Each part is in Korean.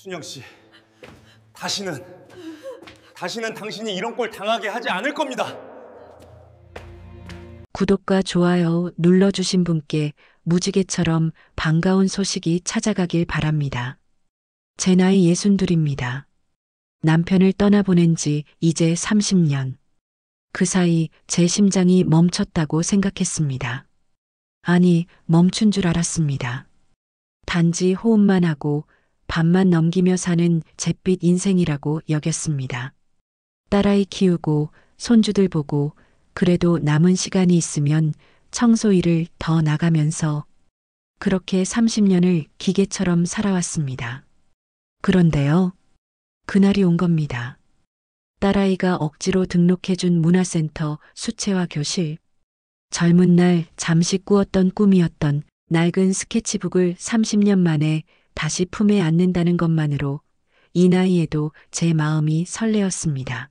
순영 씨, 다시는 당신이 이런 꼴 당하게 하지 않을 겁니다. 구독과 좋아요 눌러주신 분께 무지개처럼 반가운 소식이 찾아가길 바랍니다. 제 나이 62입니다. 남편을 떠나보낸 지 이제 30년. 그 사이 제 심장이 멈췄다고 생각했습니다. 아니, 멈춘 줄 알았습니다. 단지 호흡만 하고 밤만 넘기며 사는 잿빛 인생이라고 여겼습니다. 딸아이 키우고 손주들 보고 그래도 남은 시간이 있으면 청소일을 더 나가면서 그렇게 30년을 기계처럼 살아왔습니다. 그런데요, 그날이 온 겁니다. 딸아이가 억지로 등록해준 문화센터 수채화 교실. 젊은 날 잠시 꾸었던 꿈이었던 낡은 스케치북을 30년 만에 다시 품에 안는다는 것만으로 이 나이에도 제 마음이 설레었습니다.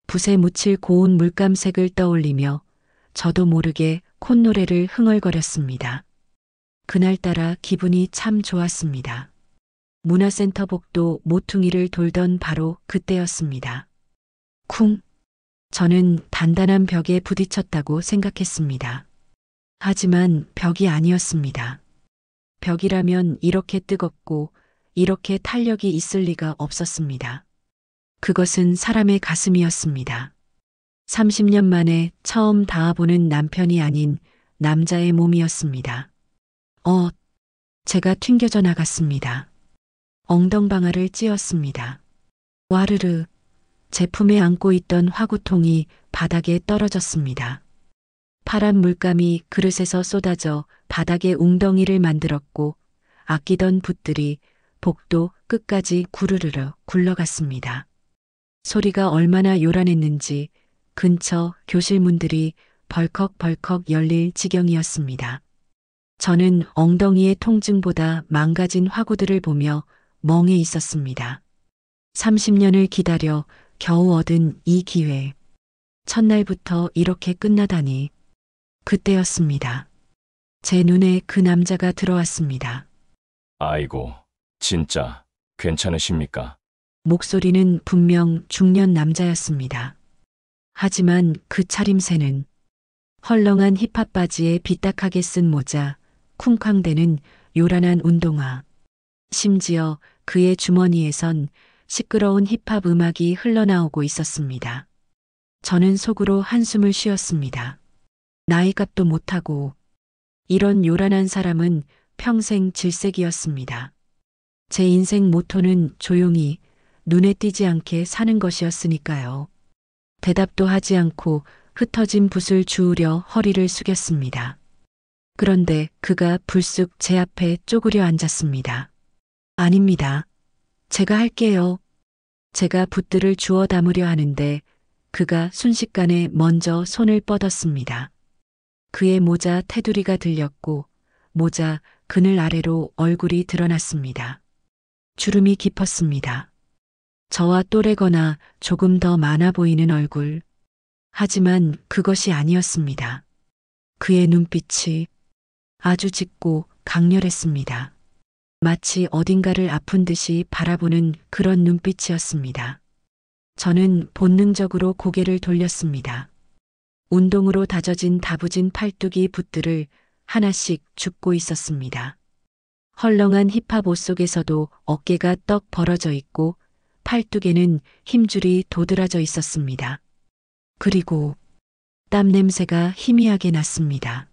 붓에 묻힐 고운 물감색을 떠올리며 저도 모르게 콧노래를 흥얼거렸습니다. 그날따라 기분이 참 좋았습니다. 문화센터 복도 모퉁이를 돌던 바로 그때였습니다. 쿵! 저는 단단한 벽에 부딪혔다고 생각했습니다. 하지만 벽이 아니었습니다. 벽이라면 이렇게 뜨겁고 이렇게 탄력이 있을 리가 없었습니다. 그것은 사람의 가슴이었습니다. 30년 만에 처음 닿아보는 남편이 아닌 남자의 몸이었습니다. 제가 튕겨져 나갔습니다. 엉덩방아를 찧었습니다. 와르르, 제 품에 안고 있던 화구통이 바닥에 떨어졌습니다. 파란 물감이 그릇에서 쏟아져 바닥에 웅덩이를 만들었고 아끼던 붓들이 복도 끝까지 구르르르 굴러갔습니다. 소리가 얼마나 요란했는지 근처 교실 문들이 벌컥벌컥 열릴 지경이었습니다. 저는 엉덩이의 통증보다 망가진 화구들을 보며 멍해 있었습니다. 30년을 기다려 겨우 얻은 이 기회. 첫날부터 이렇게 끝나다니. 그때였습니다. 제 눈에 그 남자가 들어왔습니다. 아이고, 진짜 괜찮으십니까? 목소리는 분명 중년 남자였습니다. 하지만 그 차림새는 헐렁한 힙합 바지에 삐딱하게 쓴 모자, 쿵쾅대는 요란한 운동화. 심지어 그의 주머니에선 시끄러운 힙합 음악이 흘러나오고 있었습니다. 저는 속으로 한숨을 쉬었습니다. 나이값도 못하고 이런 요란한 사람은 평생 질색이었습니다. 제 인생 모토는 조용히 눈에 띄지 않게 사는 것이었으니까요. 대답도 하지 않고 흩어진 붓을 주우려 허리를 숙였습니다. 그런데 그가 불쑥 제 앞에 쪼그려 앉았습니다. 아닙니다. 제가 할게요. 제가 붓들을 주워 담으려 하는데 그가 순식간에 먼저 손을 뻗었습니다. 그의 모자 테두리가 들렸고 모자 그늘 아래로 얼굴이 드러났습니다. 주름이 깊었습니다. 저와 또래거나 조금 더 많아 보이는 얼굴. 하지만 그것이 아니었습니다. 그의 눈빛이 아주 짙고 강렬했습니다. 마치 어딘가를 아픈 듯이 바라보는 그런 눈빛이었습니다. 저는 본능적으로 고개를 돌렸습니다. 운동으로 다져진 다부진 팔뚝이 붓들을 하나씩 줍고 있었습니다. 헐렁한 힙합 옷 속에서도 어깨가 떡 벌어져 있고 팔뚝에는 힘줄이 도드라져 있었습니다. 그리고 땀 냄새가 희미하게 났습니다.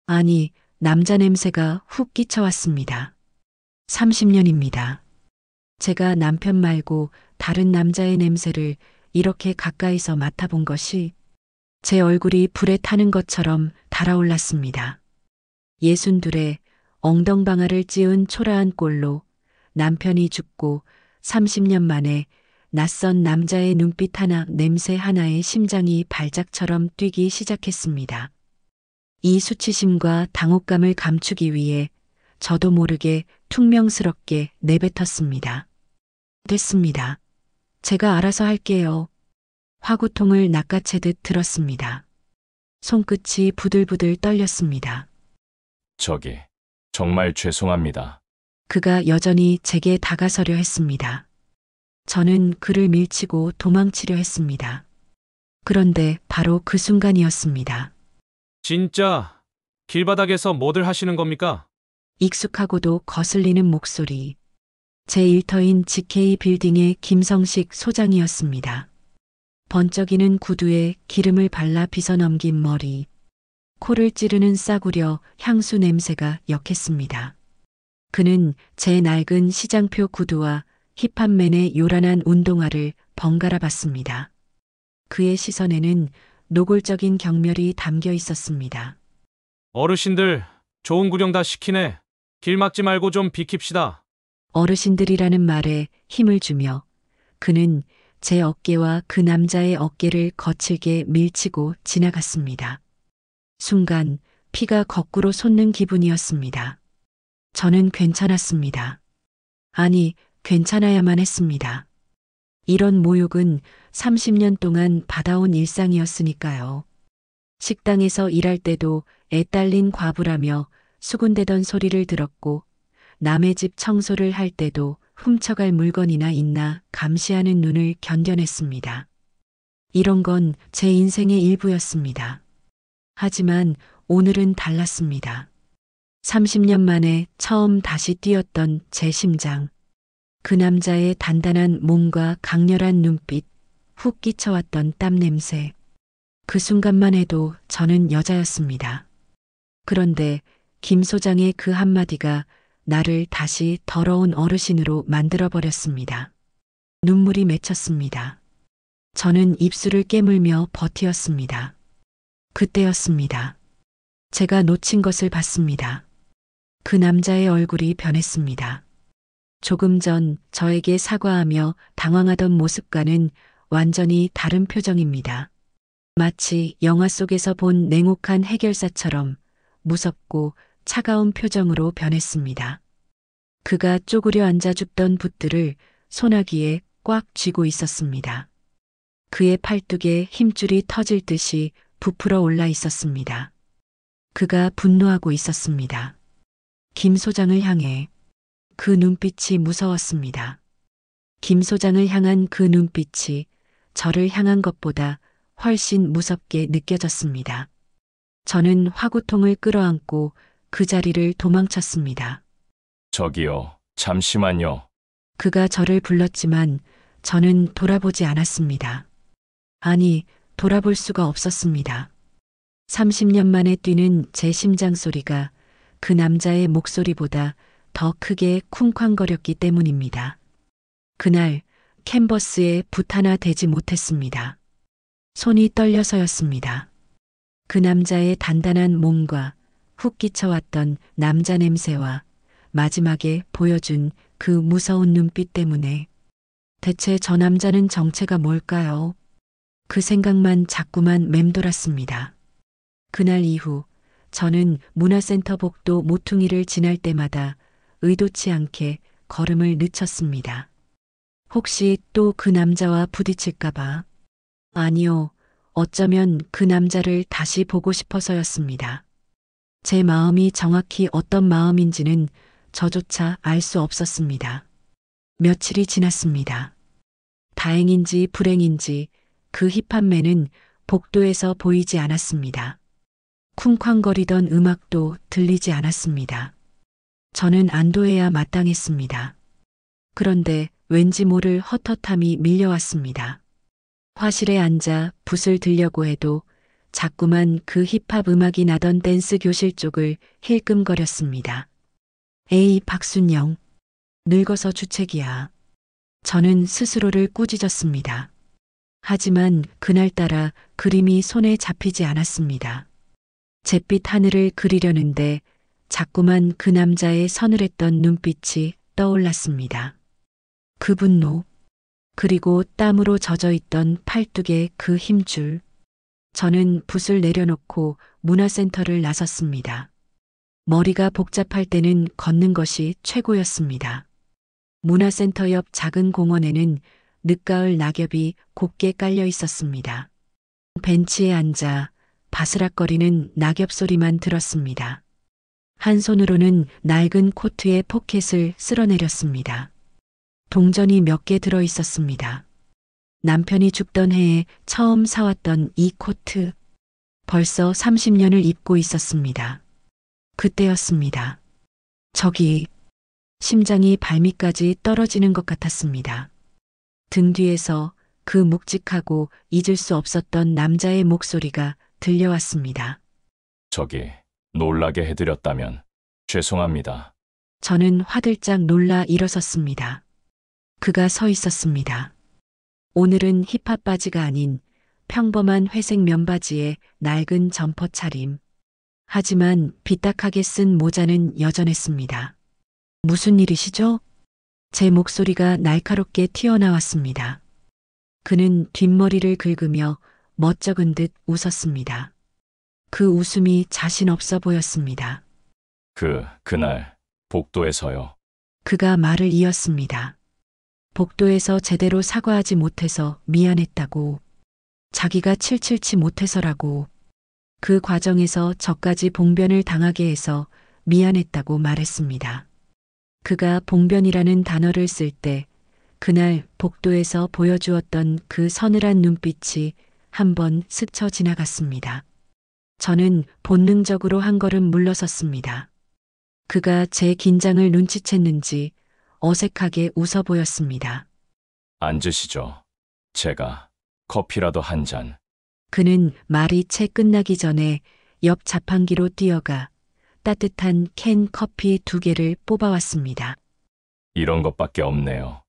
아니, 남자 냄새가 훅 끼쳐왔습니다. 30년입니다. 제가 남편 말고 다른 남자의 냄새를 이렇게 가까이서 맡아본 것이 제 얼굴이 불에 타는 것처럼 달아올랐습니다. 62에 엉덩방아를 찧은 초라한 꼴로 남편이 죽고 30년 만에 낯선 남자의 눈빛 하나, 냄새 하나에 심장이 발작처럼 뛰기 시작했습니다. 이 수치심과 당혹감을 감추기 위해 저도 모르게 퉁명스럽게 내뱉었습니다. 됐습니다. 제가 알아서 할게요. 화구통을 낚아채듯 들었습니다. 손끝이 부들부들 떨렸습니다. 저기, 정말 죄송합니다. 그가 여전히 제게 다가서려 했습니다. 저는 그를 밀치고 도망치려 했습니다. 그런데 바로 그 순간이었습니다. 진짜 길바닥에서 뭐들 하시는 겁니까? 익숙하고도 거슬리는 목소리. 제 일터인 GK 빌딩의 김성식 소장이었습니다. 번쩍이는 구두에 기름을 발라 빗어넘긴 머리. 코를 찌르는 싸구려 향수 냄새가 역했습니다. 그는 제 낡은 시장표 구두와 힙합맨의 요란한 운동화를 번갈아 봤습니다. 그의 시선에는 노골적인 경멸이 담겨 있었습니다. 어르신들 좋은 구경 다 시키네. 길 막지 말고 좀 비킵시다. 어르신들이라는 말에 힘을 주며 그는 제 어깨와 그 남자의 어깨를 거칠게 밀치고 지나갔습니다. 순간 피가 거꾸로 솟는 기분이었습니다. 저는 괜찮았습니다. 아니, 괜찮아야만 했습니다. 이런 모욕은 30년 동안 받아온 일상이었으니까요. 식당에서 일할 때도 애딸린 과부라며 수군대던 소리를 들었고 남의 집 청소를 할 때도 훔쳐갈 물건이나 있나 감시하는 눈을 견뎌냈습니다. 이런 건 제 인생의 일부였습니다. 하지만 오늘은 달랐습니다. 30년 만에 처음 다시 뛰었던 제 심장. 그 남자의 단단한 몸과 강렬한 눈빛, 훅 끼쳐왔던 땀 냄새. 그 순간만 해도 저는 여자였습니다. 그런데 김 소장의 그 한마디가 나를 다시 더러운 어르신으로 만들어버렸습니다. 눈물이 맺혔습니다. 저는 입술을 깨물며 버티었습니다. 그때였습니다. 제가 놓친 것을 봤습니다. 그 남자의 얼굴이 변했습니다. 조금 전 저에게 사과하며 당황하던 모습과는 완전히 다른 표정입니다. 마치 영화 속에서 본 냉혹한 해결사처럼 무섭고 차가운 표정으로 변했습니다. 그가 쪼그려 앉아 줍던 붓들을 소나기에 꽉 쥐고 있었습니다. 그의 팔뚝에 힘줄이 터질 듯이 부풀어 올라 있었습니다. 그가 분노하고 있었습니다. 김 소장을 향해. 그 눈빛이 무서웠습니다. 김 소장을 향한 그 눈빛이 저를 향한 것보다 훨씬 무섭게 느껴졌습니다. 저는 화구통을 끌어안고 그 자리를 도망쳤습니다. 저기요, 잠시만요. 그가 저를 불렀지만 저는 돌아보지 않았습니다. 아니, 돌아볼 수가 없었습니다. 30년 만에 뛰는 제 심장 소리가 그 남자의 목소리보다 더 크게 쿵쾅거렸기 때문입니다. 그날 캔버스에 붓 하나 대지 못했습니다. 손이 떨려서였습니다. 그 남자의 단단한 몸과 훅 끼쳐왔던 남자 냄새와 마지막에 보여준 그 무서운 눈빛 때문에 대체 저 남자는 정체가 뭘까요? 그 생각만 자꾸만 맴돌았습니다. 그날 이후 저는 문화센터 복도 모퉁이를 지날 때마다 의도치 않게 걸음을 늦췄습니다. 혹시 또 그 남자와 부딪힐까봐. 아니요, 어쩌면 그 남자를 다시 보고 싶어서였습니다. 제 마음이 정확히 어떤 마음인지는 저조차 알 수 없었습니다. 며칠이 지났습니다. 다행인지 불행인지 그 힙합맨은 복도에서 보이지 않았습니다. 쿵쾅거리던 음악도 들리지 않았습니다. 저는 안도해야 마땅했습니다. 그런데 왠지 모를 헛헛함이 밀려왔습니다. 화실에 앉아 붓을 들려고 해도 자꾸만 그 힙합 음악이 나던 댄스 교실 쪽을 힐끔거렸습니다. 에이, 박순영. 늙어서 주책이야. 저는 스스로를 꾸짖었습니다. 하지만 그날따라 그림이 손에 잡히지 않았습니다. 잿빛 하늘을 그리려는데 자꾸만 그 남자의 서늘했던 눈빛이 떠올랐습니다. 그 분노, 그리고 땀으로 젖어있던 팔뚝의 그 힘줄. 저는 붓을 내려놓고 문화센터를 나섰습니다. 머리가 복잡할 때는 걷는 것이 최고였습니다. 문화센터 옆 작은 공원에는 늦가을 낙엽이 곱게 깔려 있었습니다. 벤치에 앉아 바스락거리는 낙엽 소리만 들었습니다. 한 손으로는 낡은 코트의 포켓을 쓸어내렸습니다. 동전이 몇 개 들어 있었습니다. 남편이 죽던 해에 처음 사왔던 이 코트. 벌써 30년을 입고 있었습니다. 그때였습니다. 저기, 심장이 발밑까지 떨어지는 것 같았습니다. 등 뒤에서 그 묵직하고 잊을 수 없었던 남자의 목소리가 들려왔습니다. 저기, 놀라게 해드렸다면 죄송합니다. 저는 화들짝 놀라 일어섰습니다. 그가 서 있었습니다. 오늘은 힙합 바지가 아닌 평범한 회색 면바지에 낡은 점퍼 차림. 하지만 삐딱하게 쓴 모자는 여전했습니다. 무슨 일이시죠? 제 목소리가 날카롭게 튀어나왔습니다. 그는 뒷머리를 긁으며 멋쩍은 듯 웃었습니다. 그 웃음이 자신 없어 보였습니다. 그날, 복도에서요. 그가 말을 이었습니다. 복도에서 제대로 사과하지 못해서 미안했다고. 자기가 칠칠치 못해서라고. 그 과정에서 저까지 봉변을 당하게 해서 미안했다고 말했습니다. 그가 봉변이라는 단어를 쓸 때 그날 복도에서 보여주었던 그 서늘한 눈빛이 한번 스쳐 지나갔습니다. 저는 본능적으로 한 걸음 물러섰습니다. 그가 제 긴장을 눈치챘는지 어색하게 웃어 보였습니다. 앉으시죠. 제가 커피라도 한 잔. 그는 말이 채 끝나기 전에 옆 자판기로 뛰어가 따뜻한 캔 커피 2개를 뽑아왔습니다. 이런 것밖에 없네요.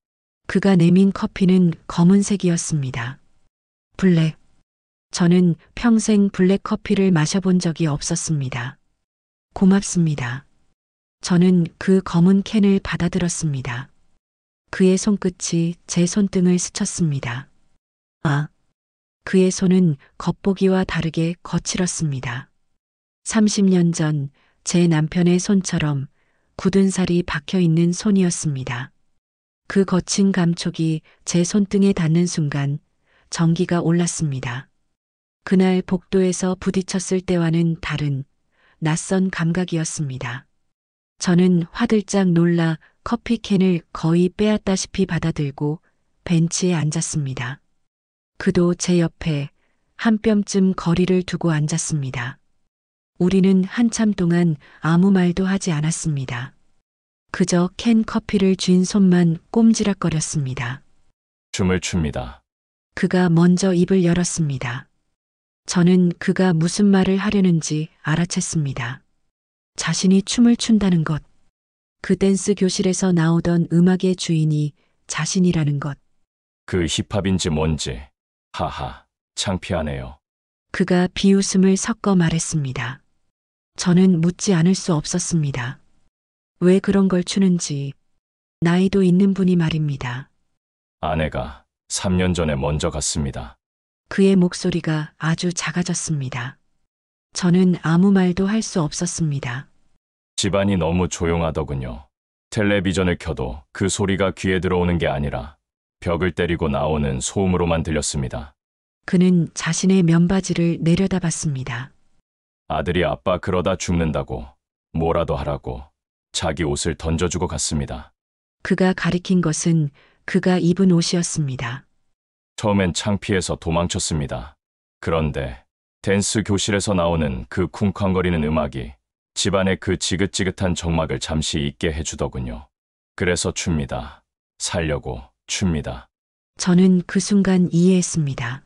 그가 내민 커피는 검은색이었습니다. 블랙. 저는 평생 블랙 커피를 마셔본 적이 없었습니다. 고맙습니다. 저는 그 검은 캔을 받아들었습니다. 그의 손끝이 제 손등을 스쳤습니다. 아, 그의 손은 겉보기와 다르게 거칠었습니다. 30년 전 제 남편의 손처럼 굳은 살이 박혀 있는 손이었습니다. 그 거친 감촉이 제 손등에 닿는 순간 전기가 올랐습니다. 그날 복도에서 부딪혔을 때와는 다른 낯선 감각이었습니다. 저는 화들짝 놀라 커피캔을 거의 빼앗다시피 받아들고 벤치에 앉았습니다. 그도 제 옆에 한 뼘쯤 거리를 두고 앉았습니다. 우리는 한참 동안 아무 말도 하지 않았습니다. 그저 캔 커피를 쥔 손만 꼼지락거렸습니다. 춤을 춥니다. 그가 먼저 입을 열었습니다. 저는 그가 무슨 말을 하려는지 알아챘습니다. 자신이 춤을 춘다는 것. 그 댄스 교실에서 나오던 음악의 주인이 자신이라는 것. 그 힙합인지 뭔지. 하하, 창피하네요. 그가 비웃음을 섞어 말했습니다. 저는 묻지 않을 수 없었습니다. 왜 그런 걸 추는지. 나이도 있는 분이 말입니다. 아내가 3년 전에 먼저 갔습니다. 그의 목소리가 아주 작아졌습니다. 저는 아무 말도 할 수 없었습니다. 집안이 너무 조용하더군요. 텔레비전을 켜도 그 소리가 귀에 들어오는 게 아니라 벽을 때리고 나오는 소음으로만 들렸습니다. 그는 자신의 면바지를 내려다봤습니다. 아들이 아빠 그러다 죽는다고 뭐라도 하라고 자기 옷을 던져주고 갔습니다. 그가 가리킨 것은 그가 입은 옷이었습니다. 처음엔 창피해서 도망쳤습니다. 그런데 댄스 교실에서 나오는 그 쿵쾅거리는 음악이 집안의 그 지긋지긋한 정막을 잠시 잊게 해주더군요. 그래서 춥니다. 살려고 춥니다. 저는 그 순간 이해했습니다.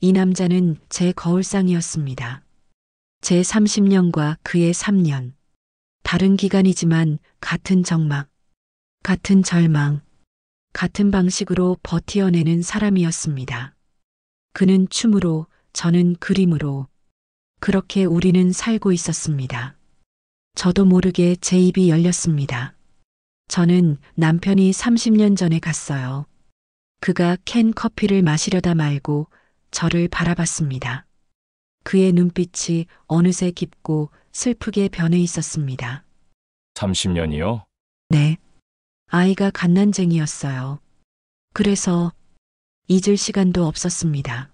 이 남자는 제 거울상이었습니다. 제 30년과 그의 3년. 다른 기간이지만 같은 정막, 같은 절망, 같은 방식으로 버티어내는 사람이었습니다. 그는 춤으로, 저는 그림으로. 그렇게 우리는 살고 있었습니다. 저도 모르게 제 입이 열렸습니다. 저는 남편이 30년 전에 갔어요. 그가 캔 커피를 마시려다 말고 저를 바라봤습니다. 그의 눈빛이 어느새 깊고 슬프게 변해 있었습니다. 30년이요? 네. 아이가 갓난쟁이였어요. 그래서 잊을 시간도 없었습니다.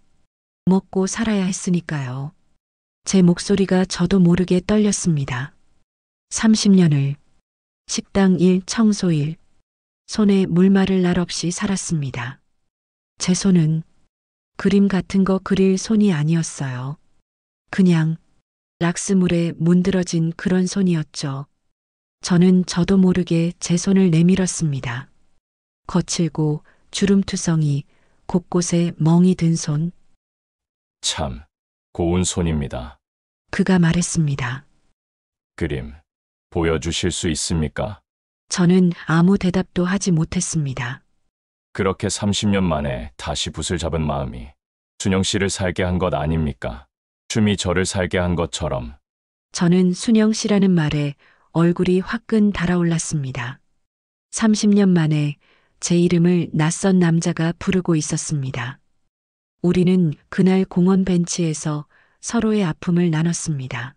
먹고 살아야 했으니까요. 제 목소리가 저도 모르게 떨렸습니다. 30년을 식당 일, 청소 일, 손에 물 마를 날 없이 살았습니다. 제 손은 그림 같은 거 그릴 손이 아니었어요. 그냥 락스물에 문드러진 그런 손이었죠. 저는 저도 모르게 제 손을 내밀었습니다. 거칠고 주름투성이 곳곳에 멍이 든 손. 참, 고운 손입니다. 그가 말했습니다. 그림, 보여주실 수 있습니까? 저는 아무 대답도 하지 못했습니다. 그렇게 30년 만에 다시 붓을 잡은 마음이 순영 씨를 살게 한 것 아닙니까? 춤이 저를 살게 한 것처럼. 저는 순영 씨라는 말에 얼굴이 화끈 달아올랐습니다. 30년 만에 제 이름을 낯선 남자가 부르고 있었습니다. 우리는 그날 공원 벤치에서 서로의 아픔을 나눴습니다.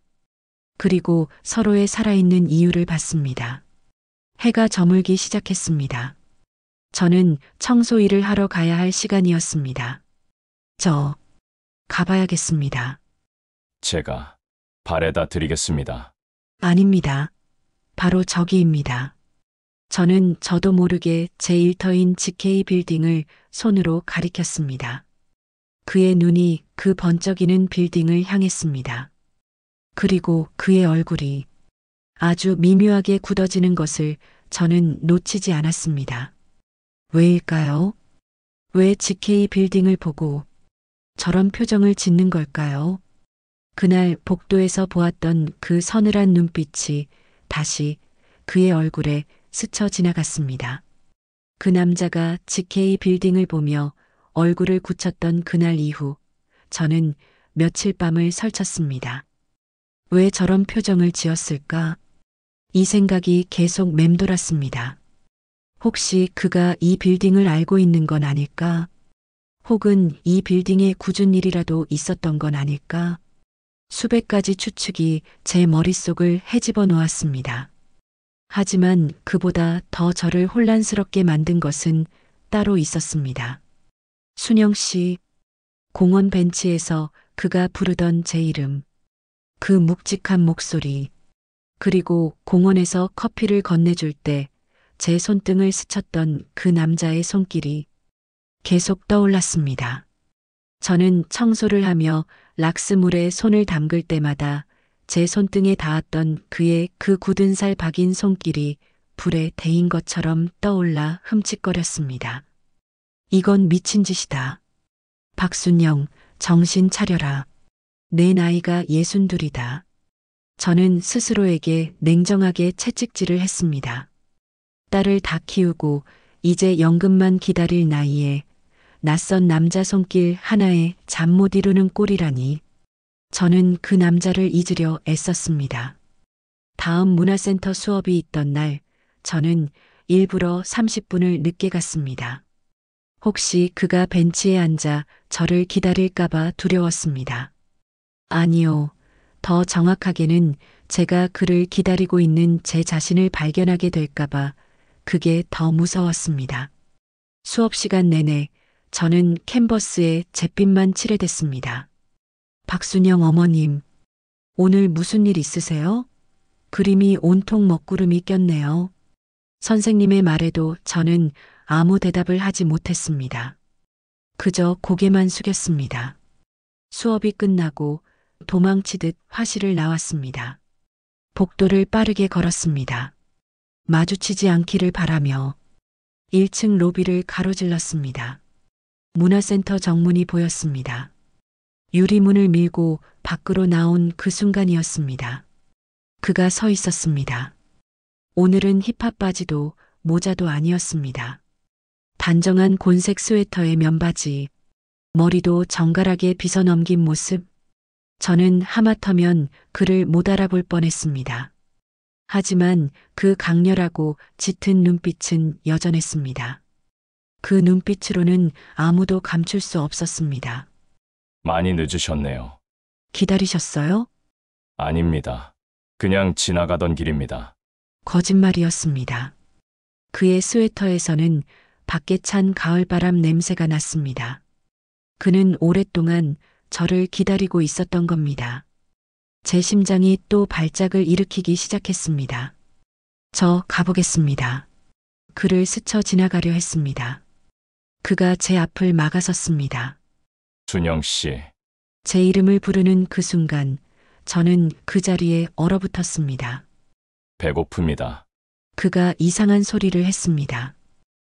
그리고 서로의 살아있는 이유를 봤습니다. 해가 저물기 시작했습니다. 저는 청소 일을 하러 가야 할 시간이었습니다. 가봐야겠습니다. 제가 발에다 드리겠습니다. 아닙니다. 바로 저기입니다. 저는 저도 모르게 제 일터인 GK 빌딩을 손으로 가리켰습니다. 그의 눈이 그 번쩍이는 빌딩을 향했습니다. 그리고 그의 얼굴이 아주 미묘하게 굳어지는 것을 저는 놓치지 않았습니다. 왜일까요? 왜 GK 빌딩을 보고 저런 표정을 짓는 걸까요? 그날 복도에서 보았던 그 서늘한 눈빛이 다시 그의 얼굴에 스쳐 지나갔습니다. 그 남자가 GK 빌딩을 보며 얼굴을 굳혔던 그날 이후 저는 며칠 밤을 설쳤습니다. 왜 저런 표정을 지었을까? 이 생각이 계속 맴돌았습니다. 혹시 그가 이 빌딩을 알고 있는 건 아닐까? 혹은 이 빌딩에 굳은 일이라도 있었던 건 아닐까? 수백 가지 추측이 제 머릿속을 헤집어 놓았습니다. 하지만 그보다 더 저를 혼란스럽게 만든 것은 따로 있었습니다. 순영 씨, 공원 벤치에서 그가 부르던 제 이름, 그 묵직한 목소리, 그리고 공원에서 커피를 건네줄 때 제 손등을 스쳤던 그 남자의 손길이 계속 떠올랐습니다. 저는 청소를 하며 락스물에 손을 담글 때마다 제 손등에 닿았던 그의 그 굳은 살 박인 손길이 불에 데인 것처럼 떠올라 흠칫거렸습니다. 이건 미친 짓이다. 박순영, 정신 차려라. 내 나이가 62이다. 저는 스스로에게 냉정하게 채찍질을 했습니다. 딸을 다 키우고 이제 연금만 기다릴 나이에 낯선 남자 손길 하나에 잠 못 이루는 꼴이라니. 저는 그 남자를 잊으려 애썼습니다. 다음 문화센터 수업이 있던 날, 저는 일부러 30분을 늦게 갔습니다. 혹시 그가 벤치에 앉아 저를 기다릴까봐 두려웠습니다. 아니요, 더 정확하게는 제가 그를 기다리고 있는 제 자신을 발견하게 될까봐 그게 더 무서웠습니다. 수업 시간 내내 저는 캔버스에 잿빛만 칠해댔습니다. 박순영 어머님, 오늘 무슨 일 있으세요? 그림이 온통 먹구름이 꼈네요. 선생님의 말에도 저는 아무 대답을 하지 못했습니다. 그저 고개만 숙였습니다. 수업이 끝나고 도망치듯 화실을 나왔습니다. 복도를 빠르게 걸었습니다. 마주치지 않기를 바라며 1층 로비를 가로질렀습니다. 문화센터 정문이 보였습니다. 유리문을 밀고 밖으로 나온 그 순간이었습니다. 그가 서 있었습니다. 오늘은 힙합 바지도 모자도 아니었습니다. 단정한 곤색 스웨터에 면바지, 머리도 정갈하게 빗어 넘긴 모습. 저는 하마터면 그를 못 알아볼 뻔했습니다. 하지만 그 강렬하고 짙은 눈빛은 여전했습니다. 그 눈빛으로는 아무도 감출 수 없었습니다. 많이 늦으셨네요. 기다리셨어요? 아닙니다. 그냥 지나가던 길입니다. 거짓말이었습니다. 그의 스웨터에서는 밖에 찬 가을바람 냄새가 났습니다. 그는 오랫동안 저를 기다리고 있었던 겁니다. 제 심장이 또 발작을 일으키기 시작했습니다. 저 가보겠습니다. 그를 스쳐 지나가려 했습니다. 그가 제 앞을 막아섰습니다. 준영 씨, 제 이름을 부르는 그 순간 저는 그 자리에 얼어붙었습니다. 배고픕니다. 그가 이상한 소리를 했습니다.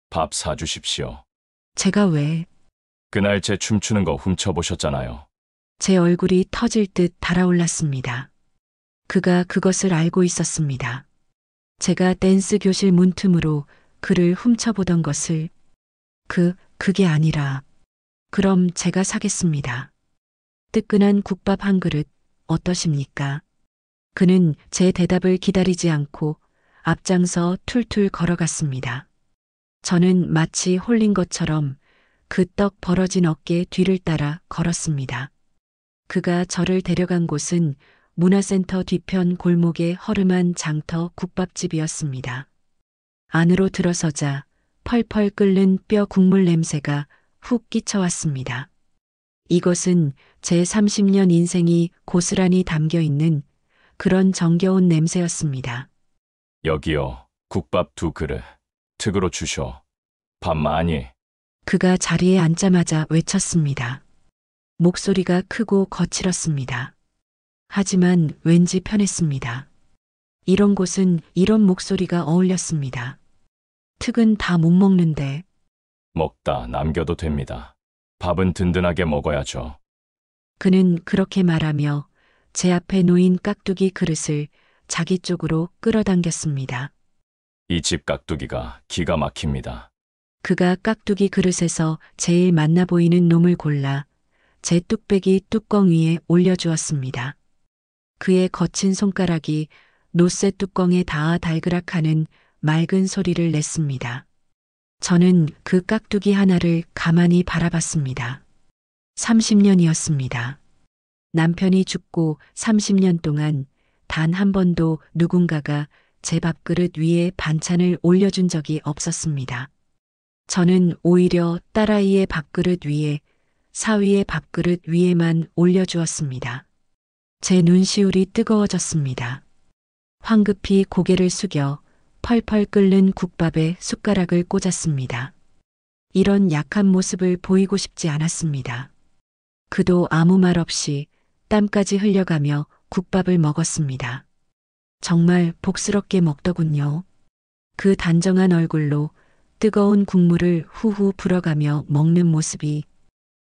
밥 사주십시오. 제가 왜? 그날 제 춤추는 거 훔쳐보셨잖아요. 제 얼굴이 터질 듯 달아올랐습니다. 그가 그것을 알고 있었습니다. 제가 댄스 교실 문틈으로 그를 훔쳐보던 것을 그게 아니라 그럼 제가 사겠습니다. 뜨끈한 국밥 한 그릇 어떠십니까? 그는 제 대답을 기다리지 않고 앞장서 툴툴 걸어갔습니다. 저는 마치 홀린 것처럼 그 떡 벌어진 어깨 뒤를 따라 걸었습니다. 그가 저를 데려간 곳은 문화센터 뒤편 골목의 허름한 장터 국밥집이었습니다. 안으로 들어서자 펄펄 끓는 뼈 국물 냄새가 훅 끼쳐왔습니다. 이것은 제 30년 인생이 고스란히 담겨 있는 그런 정겨운 냄새였습니다. 여기요. 국밥 2그릇. 특으로 주쇼. 밥 많이. 그가 자리에 앉자마자 외쳤습니다. 목소리가 크고 거칠었습니다. 하지만 왠지 편했습니다. 이런 곳은 이런 목소리가 어울렸습니다. 특은 다 못 먹는데 먹다 남겨도 됩니다. 밥은 든든하게 먹어야죠. 그는 그렇게 말하며 제 앞에 놓인 깍두기 그릇을 자기 쪽으로 끌어당겼습니다. 이 집 깍두기가 기가 막힙니다. 그가 깍두기 그릇에서 제일 맛나 보이는 놈을 골라 제 뚝배기 뚜껑 위에 올려주었습니다. 그의 거친 손가락이 노쇠 뚜껑에 닿아 달그락하는 맑은 소리를 냈습니다. 저는 그 깍두기 하나를 가만히 바라봤습니다. 30년이었습니다. 남편이 죽고 30년 동안 단 한 번도 누군가가 제 밥그릇 위에 반찬을 올려준 적이 없었습니다. 저는 오히려 딸아이의 밥그릇 위에, 사위의 밥그릇 위에만 올려주었습니다. 제 눈시울이 뜨거워졌습니다. 황급히 고개를 숙여 펄펄 끓는 국밥에 숟가락을 꽂았습니다. 이런 약한 모습을 보이고 싶지 않았습니다. 그도 아무 말 없이 땀까지 흘려가며 국밥을 먹었습니다. 정말 복스럽게 먹더군요. 그 단정한 얼굴로 뜨거운 국물을 후후 불어가며 먹는 모습이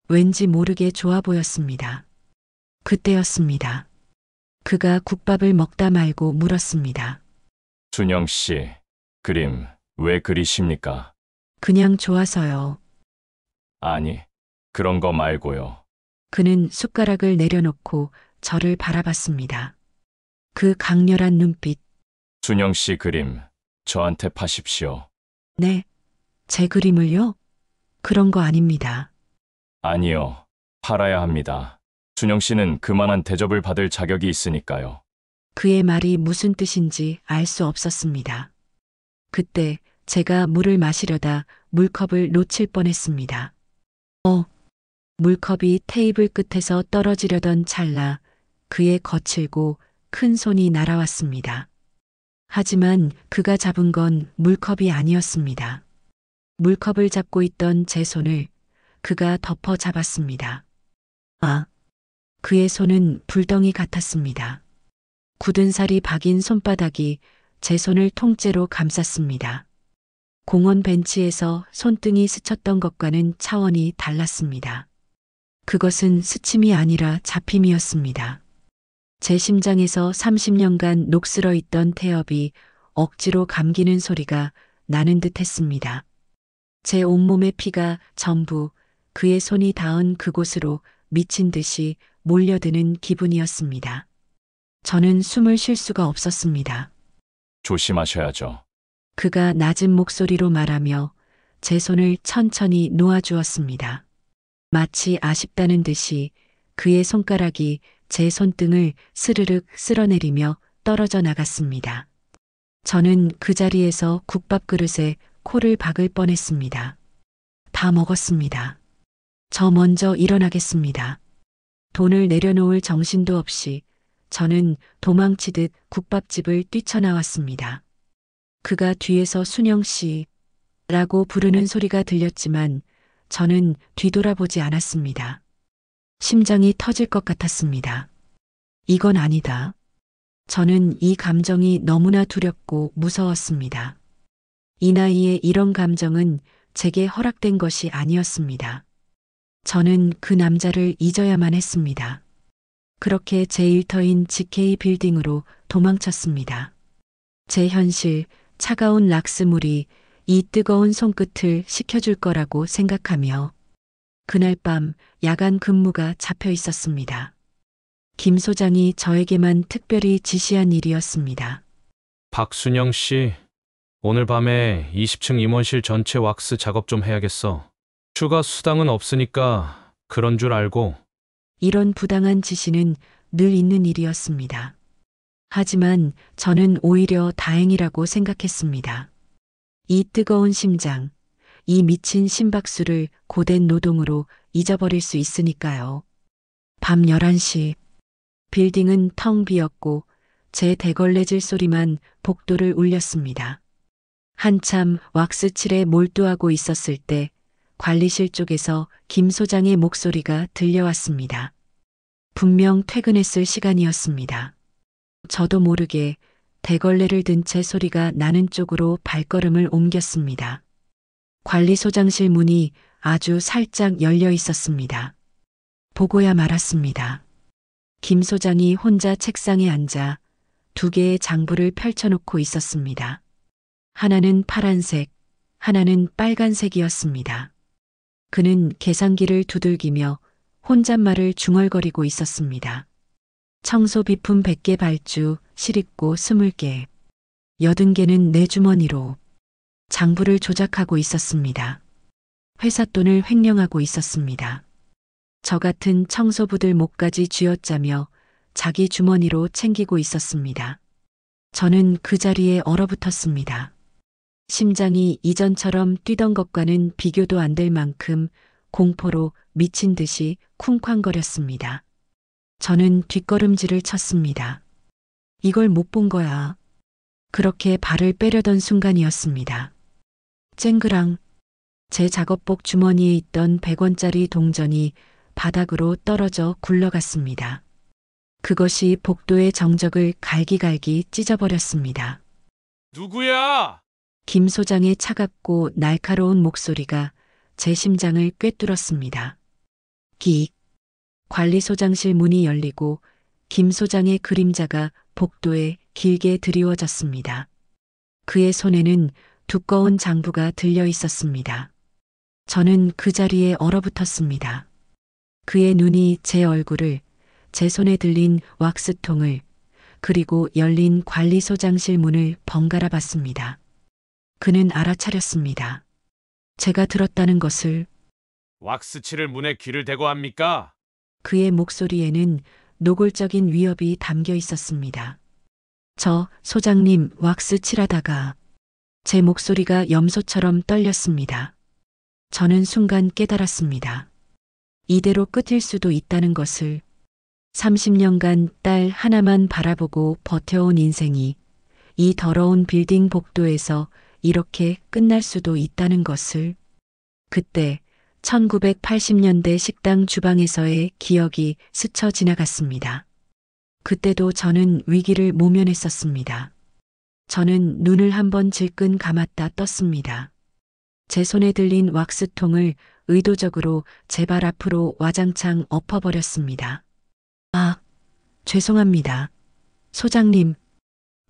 왠지 모르게 좋아 보였습니다. 그때였습니다. 그가 국밥을 먹다 말고 물었습니다. 준영 씨, 그림 왜 그리십니까? 그냥 좋아서요. 아니, 그런 거 말고요. 그는 숟가락을 내려놓고 저를 바라봤습니다. 그 강렬한 눈빛, 준영 씨 그림 저한테 파십시오. 네, 제 그림을요? 그런 거 아닙니다. 아니요, 팔아야 합니다. 준영 씨는 그만한 대접을 받을 자격이 있으니까요. 그의 말이 무슨 뜻인지 알 수 없었습니다. 그때 제가 물을 마시려다 물컵을 놓칠 뻔했습니다. 물컵이 테이블 끝에서 떨어지려던 찰나 그의 거칠고 큰 손이 날아왔습니다. 하지만 그가 잡은 건 물컵이 아니었습니다. 물컵을 잡고 있던 제 손을 그가 덮어 잡았습니다. 그의 손은 불덩이 같았습니다. 굳은 살이 박인 손바닥이 제 손을 통째로 감쌌습니다. 공원 벤치에서 손등이 스쳤던 것과는 차원이 달랐습니다. 그것은 스침이 아니라 잡힘이었습니다. 제 심장에서 30년간 녹슬어 있던 태엽이 억지로 감기는 소리가 나는 듯 했습니다. 제 온몸의 피가 전부 그의 손이 닿은 그곳으로 미친 듯이 몰려드는 기분이었습니다. 저는 숨을 쉴 수가 없었습니다. 조심하셔야죠. 그가 낮은 목소리로 말하며 제 손을 천천히 놓아주었습니다. 마치 아쉽다는 듯이 그의 손가락이 제 손등을 스르륵 쓸어내리며 떨어져 나갔습니다. 저는 그 자리에서 국밥 그릇에 코를 박을 뻔했습니다. 다 먹었습니다. 저 먼저 일어나겠습니다. 돈을 내려놓을 정신도 없이 저는 도망치듯 국밥집을 뛰쳐나왔습니다. 그가 뒤에서 순영 씨라고 부르는 소리가 들렸지만 저는 뒤돌아보지 않았습니다. 심장이 터질 것 같았습니다. 이건 아니다. 저는 이 감정이 너무나 두렵고 무서웠습니다. 이 나이에 이런 감정은 제게 허락된 것이 아니었습니다. 저는 그 남자를 잊어야만 했습니다. 그렇게 제 일터인 GK 빌딩으로 도망쳤습니다. 제 현실, 차가운 락스물이 이 뜨거운 손끝을 식혀줄 거라고 생각하며 그날 밤 야간 근무가 잡혀 있었습니다. 김 소장이 저에게만 특별히 지시한 일이었습니다. 박순영 씨, 오늘 밤에 20층 임원실 전체 왁스 작업 좀 해야겠어. 추가 수당은 없으니까 그런 줄 알고. 이런 부당한 지시는 늘 있는 일이었습니다. 하지만 저는 오히려 다행이라고 생각했습니다. 이 뜨거운 심장, 이 미친 심박수를 고된 노동으로 잊어버릴 수 있으니까요. 밤 11시, 빌딩은 텅 비었고 제 대걸레질 소리만 복도를 울렸습니다. 한참 왁스칠에 몰두하고 있었을 때 관리실 쪽에서 김 소장의 목소리가 들려왔습니다. 분명 퇴근했을 시간이었습니다. 저도 모르게 대걸레를 든 채 소리가 나는 쪽으로 발걸음을 옮겼습니다. 관리소장실 문이 아주 살짝 열려 있었습니다. 보고야 말았습니다. 김 소장이 혼자 책상에 앉아 2개의 장부를 펼쳐놓고 있었습니다. 하나는 파란색, 하나는 빨간색이었습니다. 그는 계산기를 두들기며 혼잣말을 중얼거리고 있었습니다. 청소 비품 100개 발주, 실입고 20개, 80개는 내 주머니로 장부를 조작하고 있었습니다. 회사 돈을 횡령하고 있었습니다. 저 같은 청소부들 목까지 쥐어짜며 자기 주머니로 챙기고 있었습니다. 저는 그 자리에 얼어붙었습니다. 심장이 이전처럼 뛰던 것과는 비교도 안 될 만큼 공포로 미친 듯이 쿵쾅거렸습니다. 저는 뒷걸음질을 쳤습니다. 이걸 못 본 거야. 그렇게 발을 빼려던 순간이었습니다. 쨍그랑 제 작업복 주머니에 있던 100원짜리 동전이 바닥으로 떨어져 굴러갔습니다. 그것이 복도의 정적을 갈기갈기 찢어버렸습니다. 누구야? 김 소장의 차갑고 날카로운 목소리가 제 심장을 꿰뚫었습니다. 끽. 관리소장실 문이 열리고 김 소장의 그림자가 복도에 길게 드리워졌습니다. 그의 손에는 두꺼운 장부가 들려 있었습니다. 저는 그 자리에 얼어붙었습니다. 그의 눈이 제 얼굴을, 제 손에 들린 왁스통을, 그리고 열린 관리소장실 문을 번갈아 봤습니다. 그는 알아차렸습니다. 제가 들었다는 것을. 왁스칠을 문에 귀를 대고 합니까? 그의 목소리에는 노골적인 위협이 담겨 있었습니다. 저 소장님 왁스 칠하다가. 제 목소리가 염소처럼 떨렸습니다. 저는 순간 깨달았습니다. 이대로 끝일 수도 있다는 것을. 30년간 딸 하나만 바라보고 버텨온 인생이 이 더러운 빌딩 복도에서 이렇게 끝날 수도 있다는 것을. 그때 1980년대 식당 주방에서의 기억이 스쳐 지나갔습니다. 그때도 저는 위기를 모면했었습니다. 저는 눈을 한번 질끈 감았다 떴습니다. 제 손에 들린 왁스통을 의도적으로 제 발 앞으로 와장창 엎어버렸습니다. 아, 죄송합니다. 소장님.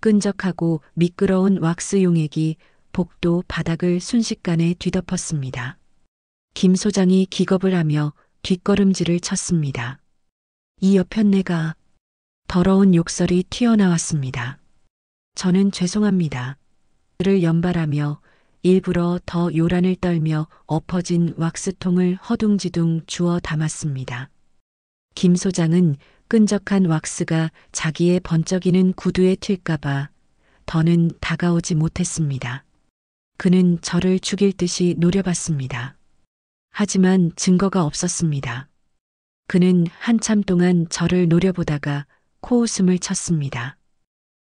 끈적하고 미끄러운 왁스 용액이 복도 바닥을 순식간에 뒤덮었습니다. 김 소장이 기겁을 하며 뒷걸음질을 쳤습니다. 이 여편네가. 더러운 욕설이 튀어나왔습니다. 저는 죄송합니다. 를 연발하며 일부러 더 요란을 떨며 엎어진 왁스통을 허둥지둥 주워 담았습니다. 김 소장은 끈적한 왁스가 자기의 번쩍이는 구두에 튈까봐 더는 다가오지 못했습니다. 그는 저를 죽일 듯이 노려봤습니다. 하지만 증거가 없었습니다. 그는 한참 동안 저를 노려보다가 코웃음을 쳤습니다.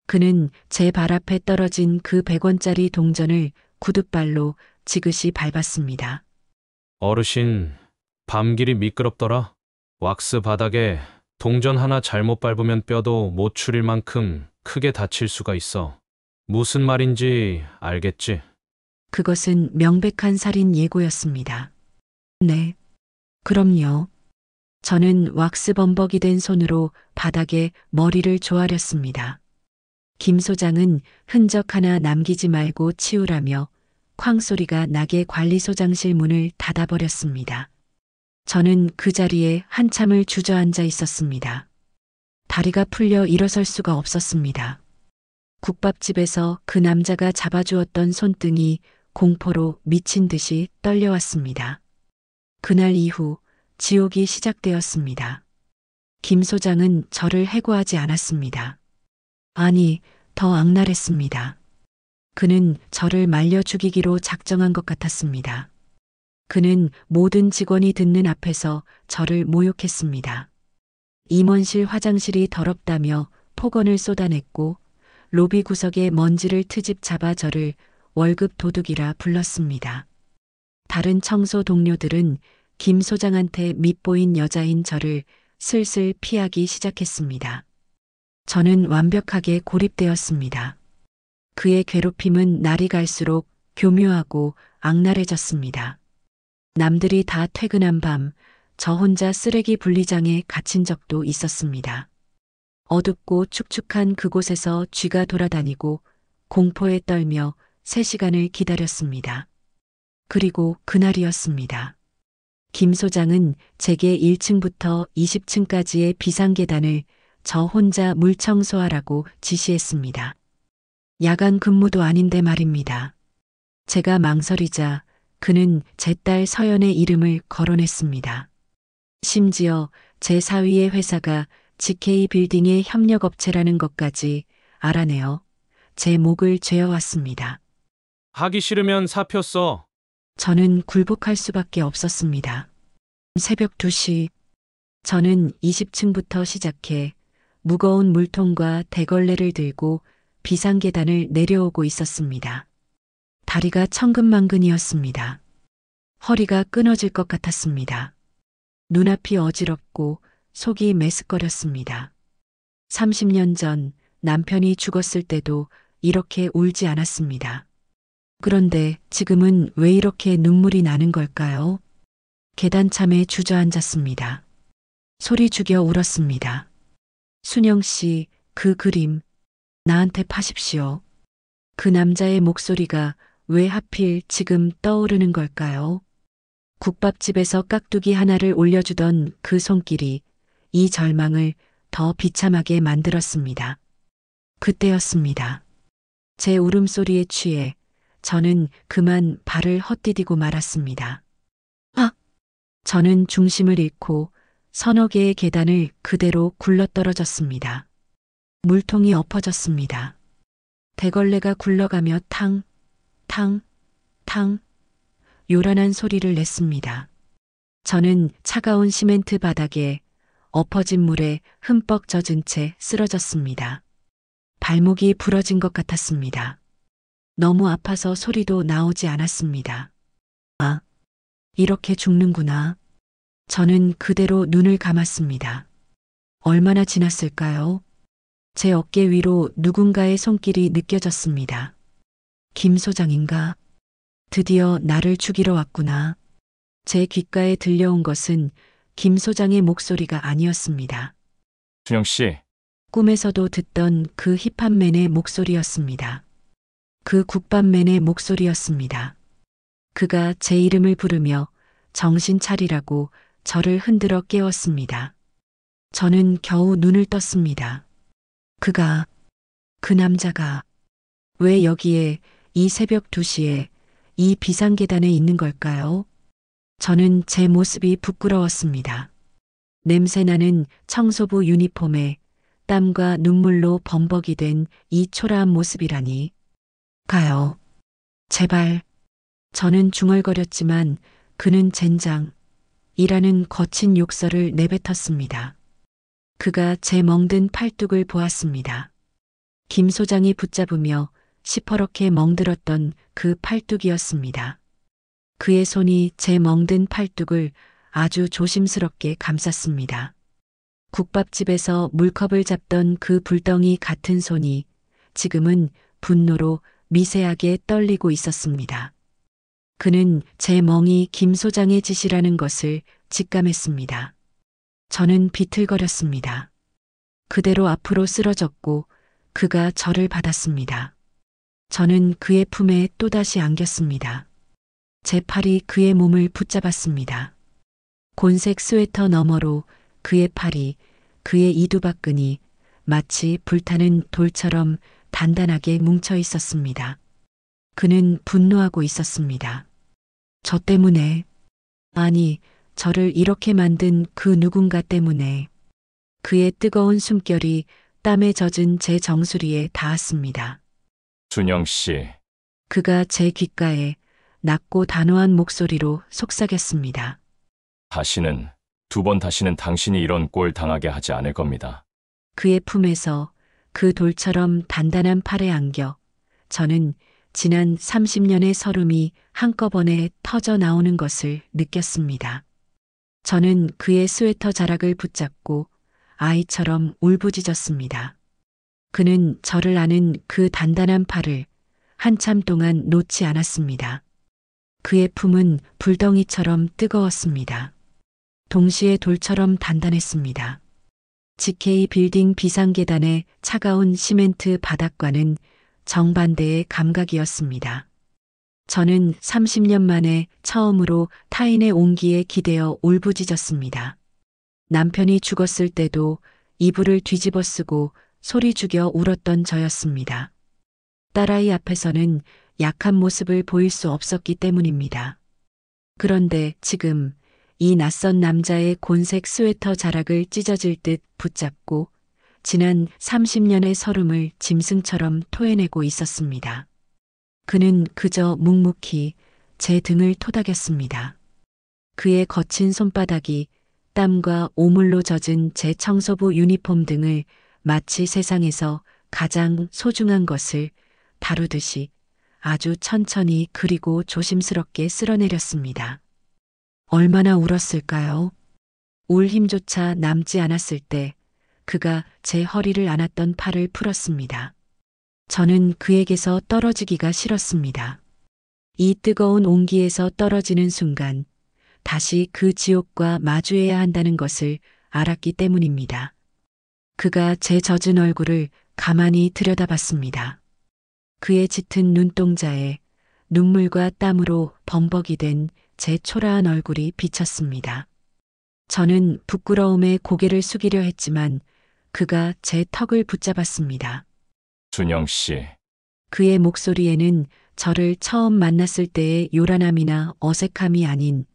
그는 제 발 앞에 떨어진 그 100원짜리 동전을 구둣발로 지그시 밟았습니다. 어르신, 밤길이 미끄럽더라. 왁스 바닥에 동전 하나 잘못 밟으면 뼈도 못 추릴 만큼 크게 다칠 수가 있어. 무슨 말인지 알겠지? 그것은 명백한 살인 예고였습니다. 네, 그럼요. 저는 왁스 범벅이 된 손으로 바닥에 머리를 조아렸습니다. 김 소장은 흔적 하나 남기지 말고 치우라며 쾅 소리가 나게 관리소장실 문을 닫아버렸습니다. 저는 그 자리에 한참을 주저앉아 있었습니다. 다리가 풀려 일어설 수가 없었습니다. 국밥집에서 그 남자가 잡아주었던 손등이 공포로 미친 듯이 떨려왔습니다. 그날 이후 지옥이 시작되었습니다. 김 소장은 저를 해고하지 않았습니다. 아니, 더 악랄했습니다. 그는 저를 말려 죽이기로 작정한 것 같았습니다. 그는 모든 직원이 듣는 앞에서 저를 모욕했습니다. 임원실 화장실이 더럽다며 폭언을 쏟아냈고 로비 구석에 먼지를 트집 잡아 저를 월급 도둑이라 불렀습니다. 다른 청소 동료들은 김 소장한테 밉보인 여자인 저를 슬슬 피하기 시작했습니다. 저는 완벽하게 고립되었습니다. 그의 괴롭힘은 날이 갈수록 교묘하고 악랄해졌습니다. 남들이 다 퇴근한 밤, 저 혼자 쓰레기 분리장에 갇힌 적도 있었습니다. 어둡고 축축한 그곳에서 쥐가 돌아다니고 공포에 떨며 3시간을 기다렸습니다. 그리고 그날이었습니다. 김 소장은 제게 1층부터 20층까지의 비상계단을 저 혼자 물청소하라고 지시했습니다. 야간 근무도 아닌데 말입니다. 제가 망설이자 그는 제 딸 서연의 이름을 거론했습니다. 심지어 제 사위의 회사가 GK 빌딩의 협력업체라는 것까지 알아내어 제 목을 죄어왔습니다. 하기 싫으면 사표 써. 저는 굴복할 수밖에 없었습니다. 새벽 2시, 저는 20층부터 시작해 무거운 물통과 대걸레를 들고 비상계단을 내려오고 있었습니다. 다리가 천근만근이었습니다. 허리가 끊어질 것 같았습니다. 눈앞이 어지럽고 속이 메스꺼렸습니다. 30년 전 남편이 죽었을 때도 이렇게 울지 않았습니다. 그런데 지금은 왜 이렇게 눈물이 나는 걸까요? 계단참에 주저앉았습니다. 소리 죽여 울었습니다. 순영 씨, 그 그림 나한테 파십시오. 그 남자의 목소리가 왜 하필 지금 떠오르는 걸까요? 국밥집에서 깍두기 하나를 올려주던 그 손길이 이 절망을 더 비참하게 만들었습니다. 그때였습니다. 제 울음소리에 취해 저는 그만 발을 헛디디고 말았습니다. 아! 저는 중심을 잃고 서너 개의 계단을 그대로 굴러떨어졌습니다. 물통이 엎어졌습니다. 대걸레가 굴러가며 탕, 탕, 탕, 요란한 소리를 냈습니다. 저는 차가운 시멘트 바닥에 엎어진 물에 흠뻑 젖은 채 쓰러졌습니다. 발목이 부러진 것 같았습니다. 너무 아파서 소리도 나오지 않았습니다. 아, 이렇게 죽는구나. 저는 그대로 눈을 감았습니다. 얼마나 지났을까요? 제 어깨 위로 누군가의 손길이 느껴졌습니다. 김 소장인가? 드디어 나를 죽이러 왔구나. 제 귓가에 들려온 것은 김 소장의 목소리가 아니었습니다. 순영 씨, 꿈에서도 듣던 그 힙합맨의 목소리였습니다. 그 국밥맨의 목소리였습니다. 그가 제 이름을 부르며 정신 차리라고 저를 흔들어 깨웠습니다. 저는 겨우 눈을 떴습니다. 그 남자가 왜 여기에 이 새벽 2시에 이 비상계단에 있는 걸까요? 저는 제 모습이 부끄러웠습니다. 냄새나는 청소부 유니폼에 땀과 눈물로 범벅이 된 이 초라한 모습이라니. 가요. 제발. 저는 중얼거렸지만 그는 젠장. 이라는 거친 욕설을 내뱉었습니다. 그가 제 멍든 팔뚝을 보았습니다. 김 소장이 붙잡으며 시퍼렇게 멍들었던 그 팔뚝이었습니다. 그의 손이 제 멍든 팔뚝을 아주 조심스럽게 감쌌습니다. 국밥집에서 물컵을 잡던 그 불덩이 같은 손이 지금은 분노로 미세하게 떨리고 있었습니다. 그는 제 멍이 김 소장의 짓이라는 것을 직감했습니다. 저는 비틀거렸습니다. 그대로 앞으로 쓰러졌고 그가 저를 받았습니다. 저는 그의 품에 또다시 안겼습니다. 제 팔이 그의 몸을 붙잡았습니다. 곤색 스웨터 너머로 그의 팔이, 그의 이두박근이 마치 불타는 돌처럼 단단하게 뭉쳐 있었습니다. 그는 분노하고 있었습니다. 저 때문에, 아니, 저를 이렇게 만든 그 누군가 때문에. 그의 뜨거운 숨결이 땀에 젖은 제 정수리에 닿았습니다. 준영 씨, 그가 제 귓가에 낮고 단호한 목소리로 속삭였습니다. 다시는, 2번 다시는 당신이 이런 꼴 당하게 하지 않을 겁니다. 그의 품에서 그 돌처럼 단단한 팔에 안겨 저는 지난 30년의 서름이 한꺼번에 터져 나오는 것을 느꼈습니다. 저는 그의 스웨터 자락을 붙잡고 아이처럼 울부짖었습니다. 그는 저를 아는 그 단단한 팔을 한참 동안 놓지 않았습니다. 그의 품은 불덩이처럼 뜨거웠습니다. 동시에 돌처럼 단단했습니다. GK 빌딩 비상계단의 차가운 시멘트 바닥과는 정반대의 감각이었습니다. 저는 30년 만에 처음으로 타인의 온기에 기대어 울부짖었습니다. 남편이 죽었을 때도 이불을 뒤집어 쓰고 소리 죽여 울었던 저였습니다. 딸아이 앞에서는 약한 모습을 보일 수 없었기 때문입니다. 그런데 지금 이 낯선 남자의 곤색 스웨터 자락을 찢어질 듯 붙잡고 지난 30년의 서름을 짐승처럼 토해내고 있었습니다. 그는 그저 묵묵히 제 등을 토닥였습니다. 그의 거친 손바닥이 땀과 오물로 젖은 제 청소부 유니폼 등을 마치 세상에서 가장 소중한 것을 다루듯이 아주 천천히 그리고 조심스럽게 쓸어내렸습니다. 얼마나 울었을까요? 울 힘조차 남지 않았을 때 그가 제 허리를 안았던 팔을 풀었습니다. 저는 그에게서 떨어지기가 싫었습니다. 이 뜨거운 온기에서 떨어지는 순간 다시 그 지옥과 마주해야 한다는 것을 알았기 때문입니다. 그가 제 젖은 얼굴을 가만히 들여다봤습니다. 그의 짙은 눈동자에 눈물과 땀으로 범벅이 된 제 초라한 얼굴이 비쳤습니다. 저는 부끄러움에 고개를 숙이려 했지만 그가 제 턱을 붙잡았습니다. 준영 씨, 그의 목소리에는 저를 처음 만났을 때의 요란함이나 어색함이 아닌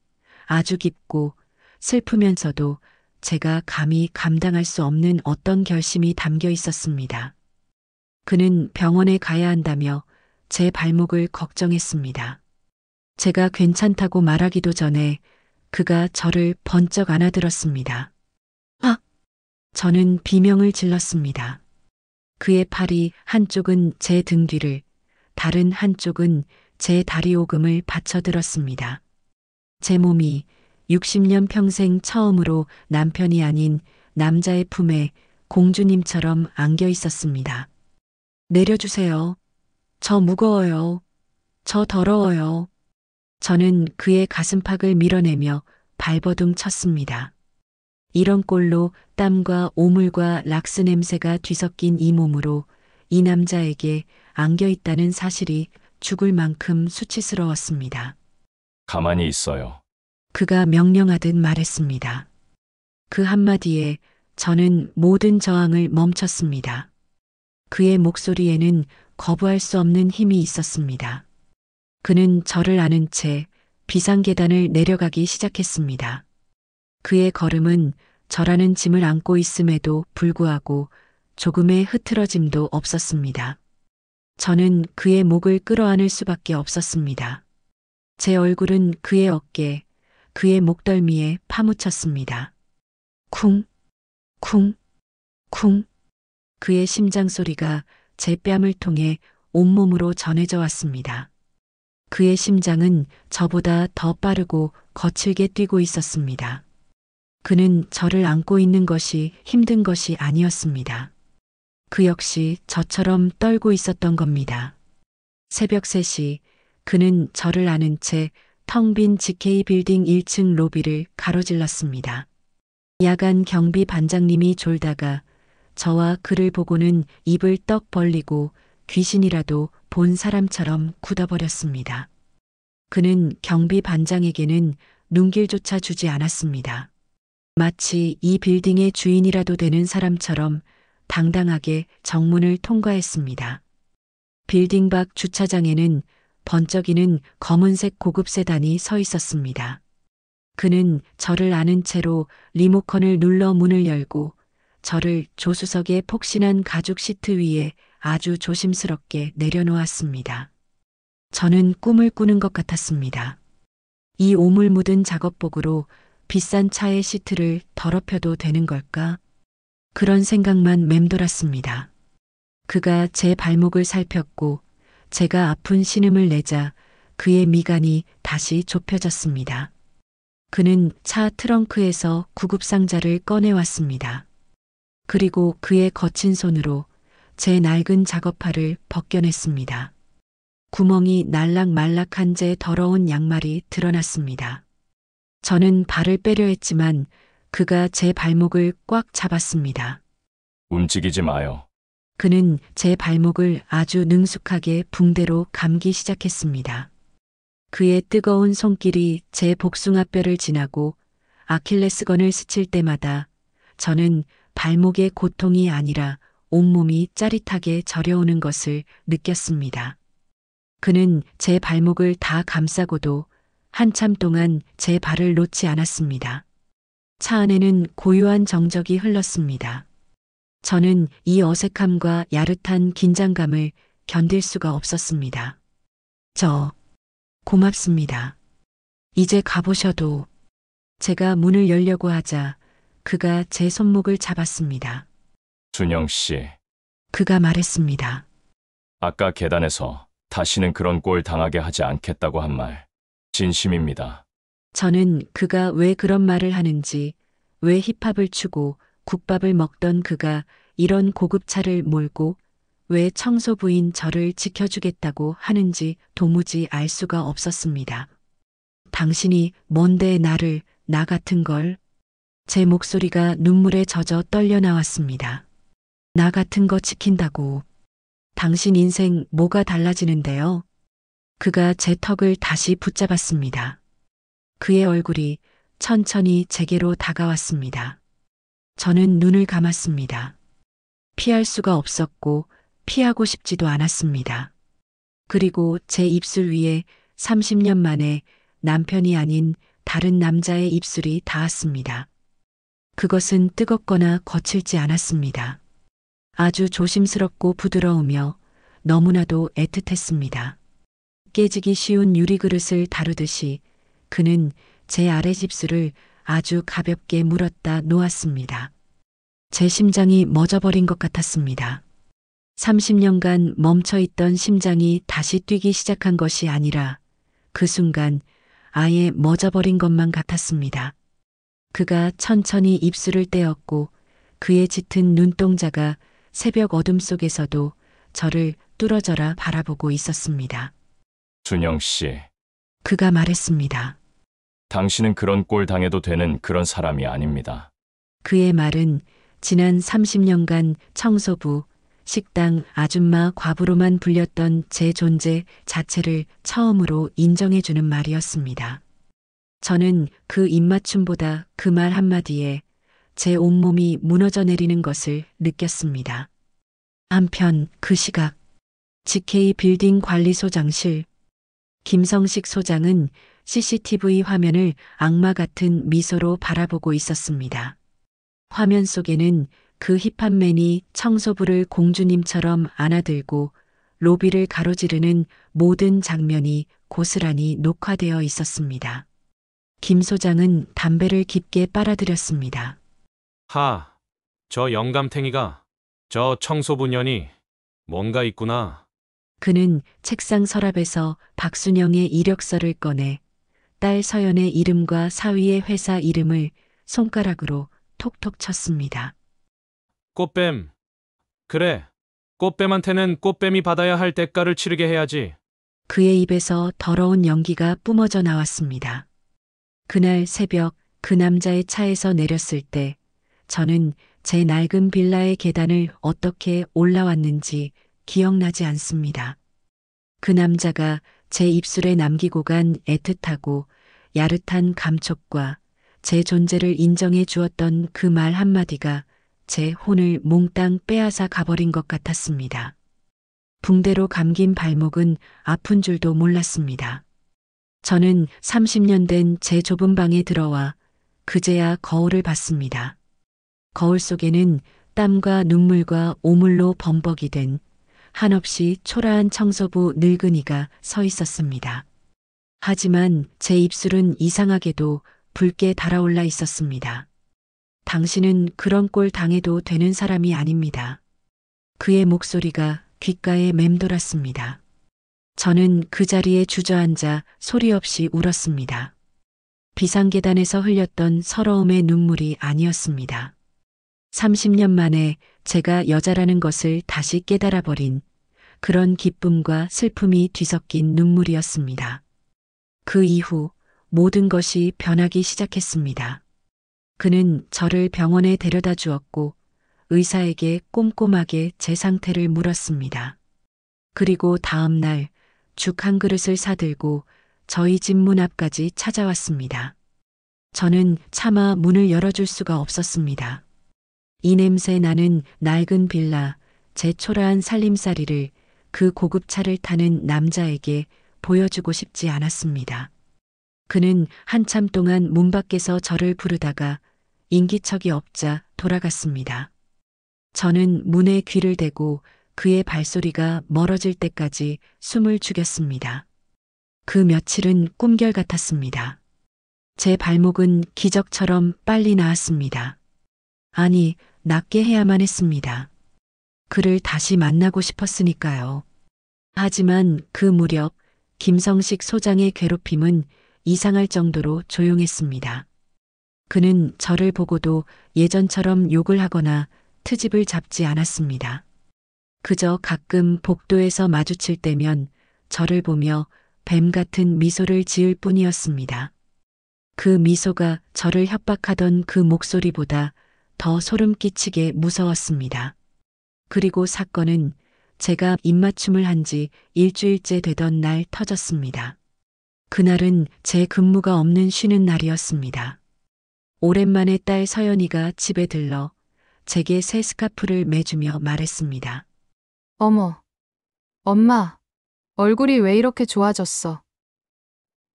아주 깊고 슬프면서도 제가 감히 감당할 수 없는 어떤 결심이 담겨 있었습니다. 그는 병원에 가야 한다며 제 발목을 걱정했습니다. 제가 괜찮다고 말하기도 전에 그가 저를 번쩍 안아들었습니다. 아! 저는 비명을 질렀습니다. 그의 팔이 한쪽은 제 등 뒤를, 다른 한쪽은 제 다리 오금을 받쳐들었습니다. 제 몸이 60년 평생 처음으로 남편이 아닌 남자의 품에 공주님처럼 안겨 있었습니다. 내려주세요. 저 무거워요. 저 더러워요. 저는 그의 가슴팍을 밀어내며 발버둥 쳤습니다. 이런 꼴로 땀과 오물과 락스 냄새가 뒤섞인 이 몸으로 이 남자에게 안겨 있다는 사실이 죽을 만큼 수치스러웠습니다. 가만히 있어요. 그가 명령하듯 말했습니다. 그 한마디에 저는 모든 저항을 멈췄습니다. 그의 목소리에는 거부할 수 없는 힘이 있었습니다. 그는 저를 안은 채 비상계단을 내려가기 시작했습니다. 그의 걸음은 저라는 짐을 안고 있음에도 불구하고 조금의 흐트러짐도 없었습니다. 저는 그의 목을 끌어안을 수밖에 없었습니다. 제 얼굴은 그의 어깨, 그의 목덜미에 파묻혔습니다. 쿵, 쿵. 쿵. 그의 심장 소리가 제 뺨을 통해 온몸으로 전해져 왔습니다. 그의 심장은 저보다 더 빠르고 거칠게 뛰고 있었습니다. 그는 저를 안고 있는 것이 힘든 것이 아니었습니다. 그 역시 저처럼 떨고 있었던 겁니다. 새벽 3시 그는 저를 안은 채 텅 빈 GK 빌딩 1층 로비를 가로질렀습니다. 야간 경비 반장님이 졸다가 저와 그를 보고는 입을 떡 벌리고 귀신이라도 본 사람처럼 굳어버렸습니다. 그는 경비 반장에게는 눈길조차 주지 않았습니다. 마치 이 빌딩의 주인이라도 되는 사람처럼 당당하게 정문을 통과했습니다. 빌딩 밖 주차장에는 번쩍이는 검은색 고급 세단이 서 있었습니다. 그는 저를 안은 채로 리모컨을 눌러 문을 열고 저를 조수석의 폭신한 가죽 시트 위에 아주 조심스럽게 내려놓았습니다. 저는 꿈을 꾸는 것 같았습니다. 이 오물 묻은 작업복으로 비싼 차의 시트를 더럽혀도 되는 걸까? 그런 생각만 맴돌았습니다. 그가 제 발목을 살폈고 제가 아픈 신음을 내자 그의 미간이 다시 좁혀졌습니다. 그는 차 트렁크에서 구급상자를 꺼내왔습니다. 그리고 그의 거친 손으로 제 낡은 작업화를 벗겨냈습니다. 구멍이 날락말락한 제 더러운 양말이 드러났습니다. 저는 발을 빼려 했지만 그가 제 발목을 꽉 잡았습니다. 움직이지 마요. 그는 제 발목을 아주 능숙하게 붕대로 감기 시작했습니다. 그의 뜨거운 손길이 제 복숭아뼈를 지나고 아킬레스건을 스칠 때마다 저는 발목의 고통이 아니라 온몸이 짜릿하게 저려오는 것을 느꼈습니다. 그는 제 발목을 다 감싸고도 한참 동안 제 발을 놓지 않았습니다. 차 안에는 고요한 정적이 흘렀습니다. 저는 이 어색함과 야릇한 긴장감을 견딜 수가 없었습니다. 고맙습니다. 이제 가보셔도. 제가 문을 열려고 하자 그가 제 손목을 잡았습니다. 준영 씨, 그가 말했습니다. 아까 계단에서 다시는 그런 꼴 당하게 하지 않겠다고 한 말, 진심입니다. 저는 그가 왜 그런 말을 하는지, 왜 힙합을 추고 국밥을 먹던 그가 이런 고급차를 몰고 왜 청소부인 저를 지켜주겠다고 하는지 도무지 알 수가 없었습니다. 당신이 뭔데 나를, 나 같은 걸? 제 목소리가 눈물에 젖어 떨려 나왔습니다. 나 같은 거 지킨다고. 당신 인생 뭐가 달라지는데요? 그가 제 턱을 다시 붙잡았습니다. 그의 얼굴이 천천히 제게로 다가왔습니다. 저는 눈을 감았습니다. 피할 수가 없었고 피하고 싶지도 않았습니다. 그리고 제 입술 위에 30년 만에 남편이 아닌 다른 남자의 입술이 닿았습니다. 그것은 뜨겁거나 거칠지 않았습니다. 아주 조심스럽고 부드러우며 너무나도 애틋했습니다. 깨지기 쉬운 유리그릇을 다루듯이 그는 제 아랫입술을 아주 가볍게 물었다 놓았습니다. 제 심장이 멎어버린 것 같았습니다. 30년간 멈춰있던 심장이 다시 뛰기 시작한 것이 아니라 그 순간 아예 멎어버린 것만 같았습니다. 그가 천천히 입술을 떼었고 그의 짙은 눈동자가 새벽 어둠 속에서도 저를 뚫어져라 바라보고 있었습니다. 준영 씨, 그가 말했습니다. 당신은 그런 꼴 당해도 되는 그런 사람이 아닙니다. 그의 말은 지난 30년간 청소부, 식당 아줌마 과부로만 불렸던 제 존재 자체를 처음으로 인정해주는 말이었습니다. 저는 그 입맞춤보다 그 말 한마디에 제 온몸이 무너져 내리는 것을 느꼈습니다. 한편 그 시각 GK 빌딩 관리소장실 김성식 소장은 CCTV 화면을 악마 같은 미소로 바라보고 있었습니다. 화면 속에는 그 힙합맨이 청소부를 공주님처럼 안아들고 로비를 가로지르는 모든 장면이 고스란히 녹화되어 있었습니다. 김 소장은 담배를 깊게 빨아들였습니다. 저 영감탱이가, 저 청소부년이 뭔가 있구나. 그는 책상 서랍에서 박순영의 이력서를 꺼내 딸 서연의 이름과 사위의 회사 이름을 손가락으로 톡톡 쳤습니다. 꽃뱀. 그래. 꽃뱀한테는 꽃뱀이 받아야 할 대가를 치르게 해야지. 그의 입에서 더러운 연기가 뿜어져 나왔습니다. 그날 새벽 그 남자의 차에서 내렸을 때 저는 제 낡은 빌라의 계단을 어떻게 올라왔는지 기억나지 않습니다. 그 남자가 제 입술에 남기고 간 애틋하고 야릇한 감촉과 제 존재를 인정해 주었던 그 말 한마디가 제 혼을 몽땅 빼앗아 가버린 것 같았습니다. 붕대로 감긴 발목은 아픈 줄도 몰랐습니다. 저는 30년 된 제 좁은 방에 들어와 그제야 거울을 봤습니다. 거울 속에는 땀과 눈물과 오물로 범벅이 된 한없이 초라한 청소부 늙은이가 서 있었습니다. 하지만 제 입술은 이상하게도 붉게 달아올라 있었습니다. 당신은 그런 꼴 당해도 되는 사람이 아닙니다. 그의 목소리가 귓가에 맴돌았습니다. 저는 그 자리에 주저앉아 소리 없이 울었습니다. 비상계단에서 흘렸던 서러움의 눈물이 아니었습니다. 30년 만에 제가 여자라는 것을 다시 깨달아버린 그런 기쁨과 슬픔이 뒤섞인 눈물이었습니다. 그 이후 모든 것이 변하기 시작했습니다. 그는 저를 병원에 데려다 주었고 의사에게 꼼꼼하게 제 상태를 물었습니다. 그리고 다음 날 죽 한 그릇을 사들고 저희 집 문 앞까지 찾아왔습니다. 저는 차마 문을 열어줄 수가 없었습니다. 이 냄새 나는 낡은 빌라, 제 초라한 살림살이를 그 고급차를 타는 남자에게 보여주고 싶지 않았습니다. 그는 한참 동안 문 밖에서 저를 부르다가 인기척이 없자 돌아갔습니다. 저는 문에 귀를 대고 그의 발소리가 멀어질 때까지 숨을 죽였습니다. 그 며칠은 꿈결 같았습니다. 제 발목은 기적처럼 빨리 나았습니다. 아니, 낫게 해야만 했습니다. 그를 다시 만나고 싶었으니까요. 하지만 그 무렵 김성식 소장의 괴롭힘은 이상할 정도로 조용했습니다. 그는 저를 보고도 예전처럼 욕을 하거나 트집을 잡지 않았습니다. 그저 가끔 복도에서 마주칠 때면 저를 보며 뱀 같은 미소를 지을 뿐이었습니다. 그 미소가 저를 협박하던 그 목소리보다 더 소름 끼치게 무서웠습니다. 그리고 사건은 제가 입맞춤을 한 지 일주일째 되던 날 터졌습니다. 그날은 제 근무가 없는 쉬는 날이었습니다. 오랜만에 딸 서연이가 집에 들러 제게 새 스카프를 매주며 말했습니다. 어머, 엄마, 얼굴이 왜 이렇게 좋아졌어?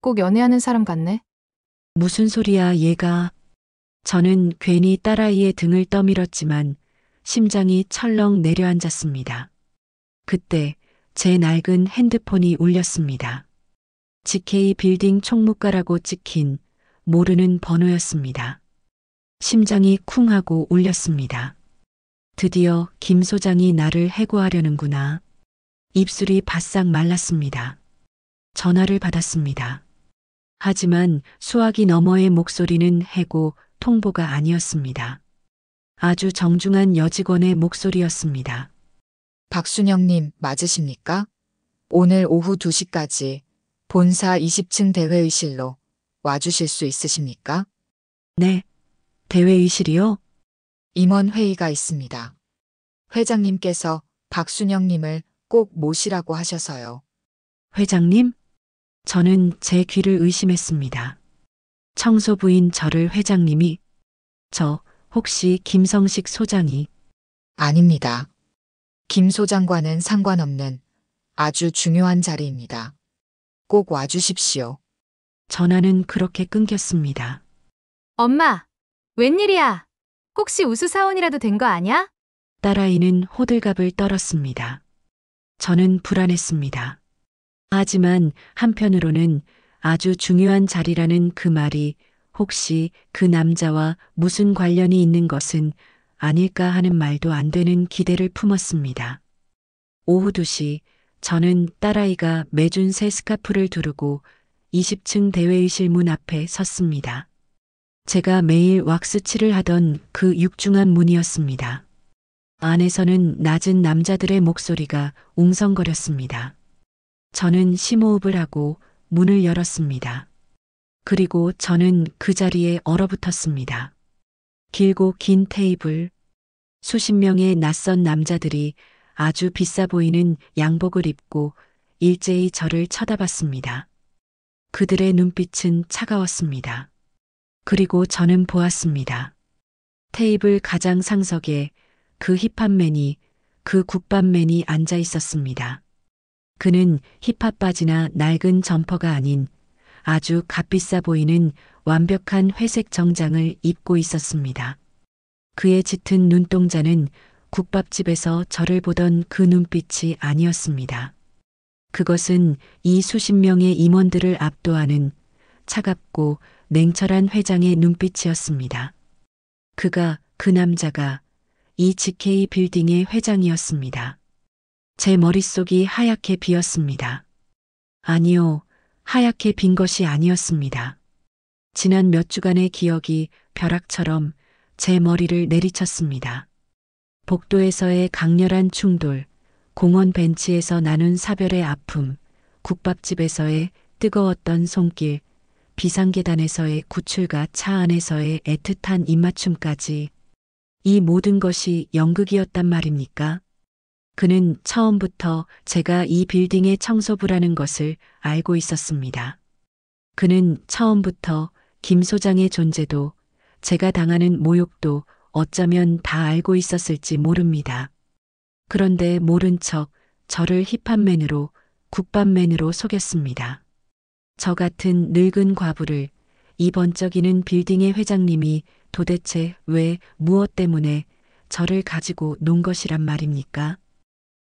꼭 연애하는 사람 같네? 무슨 소리야 얘가. 저는 괜히 딸아이의 등을 떠밀었지만 심장이 철렁 내려앉았습니다. 그때 제 낡은 핸드폰이 울렸습니다. GK 빌딩 총무과라고 찍힌 모르는 번호였습니다. 심장이 쿵 하고 울렸습니다. 드디어 김 소장이 나를 해고하려는구나. 입술이 바싹 말랐습니다. 전화를 받았습니다. 하지만 수화기 너머의 목소리는 해고, 통보가 아니었습니다. 아주 정중한 여직원의 목소리였습니다. 박순영님 맞으십니까? 오늘 오후 2시까지 본사 20층 대회의실로 와주실 수 있으십니까? 네. 대회의실이요? 임원 회의가 있습니다. 회장님께서 박순영님을 꼭 모시라고 하셔서요. 회장님? 저는 제 귀를 의심했습니다. 청소부인 저를 회장님이? 저 혹시 김성식 소장이? 아닙니다. 김 소장과는 상관없는 아주 중요한 자리입니다. 꼭 와주십시오. 전화는 그렇게 끊겼습니다. 엄마, 웬일이야? 혹시 우수사원이라도 된 거 아냐? 딸아이는 호들갑을 떨었습니다. 저는 불안했습니다. 하지만 한편으로는 아주 중요한 자리라는 그 말이 혹시 그 남자와 무슨 관련이 있는 것은 아닐까 하는 말도 안 되는 기대를 품었습니다. 오후 2시 저는 딸아이가 매준 새 스카프를 두르고 20층 대회의실 문 앞에 섰습니다. 제가 매일 왁스칠을 하던 그 육중한 문이었습니다. 안에서는 낮은 남자들의 목소리가 웅성거렸습니다. 저는 심호흡을 하고 문을 열었습니다. 그리고 저는 그 자리에 얼어붙었습니다. 길고 긴 테이블, 수십 명의 낯선 남자들이 아주 비싸 보이는 양복을 입고 일제히 저를 쳐다봤습니다. 그들의 눈빛은 차가웠습니다. 그리고 저는 보았습니다. 테이블 가장 상석에 그 힙합맨이, 그 국밥맨이 앉아 있었습니다. 그는 힙합 바지나 낡은 점퍼가 아닌 아주 값비싸 보이는 완벽한 회색 정장을 입고 있었습니다. 그의 짙은 눈동자는 국밥집에서 저를 보던 그 눈빛이 아니었습니다. 그것은 이 수십 명의 임원들을 압도하는 차갑고 냉철한 회장의 눈빛이었습니다. 그 남자가 이 GK 빌딩의 회장이었습니다. 제 머릿속이 하얗게 비었습니다. 아니요, 하얗게 빈 것이 아니었습니다. 지난 몇 주간의 기억이 벼락처럼 제 머리를 내리쳤습니다. 복도에서의 강렬한 충돌, 공원 벤치에서 나눈 사별의 아픔, 국밥집에서의 뜨거웠던 손길, 비상계단에서의 구출과 차 안에서의 애틋한 입맞춤까지 이 모든 것이 연극이었단 말입니까? 그는 처음부터 제가 이 빌딩의 청소부라는 것을 알고 있었습니다. 그는 처음부터 김 소장의 존재도 제가 당하는 모욕도 어쩌면 다 알고 있었을지 모릅니다. 그런데 모른 척 저를 힙합맨으로, 국밥맨으로 속였습니다. 저 같은 늙은 과부를 이 번쩍이는 빌딩의 회장님이 도대체 왜, 무엇 때문에 저를 가지고 논 것이란 말입니까?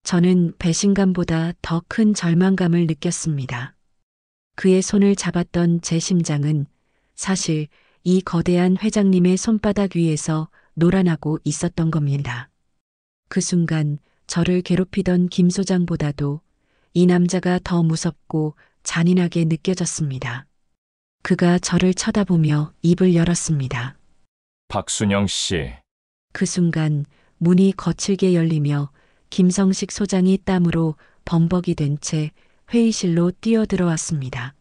저는 배신감보다 더 큰 절망감을 느꼈습니다. 그의 손을 잡았던 제 심장은 사실 이 거대한 회장님의 손바닥 위에서 놀아나고 있었던 겁니다. 그 순간 저를 괴롭히던 김 소장보다도 이 남자가 더 무섭고 잔인하게 느껴졌습니다. 그가 저를 쳐다보며 입을 열었습니다. 박순영 씨, 그 순간 문이 거칠게 열리며 김성식 소장이 땀으로 범벅이 된 채 회의실로 뛰어들어왔습니다.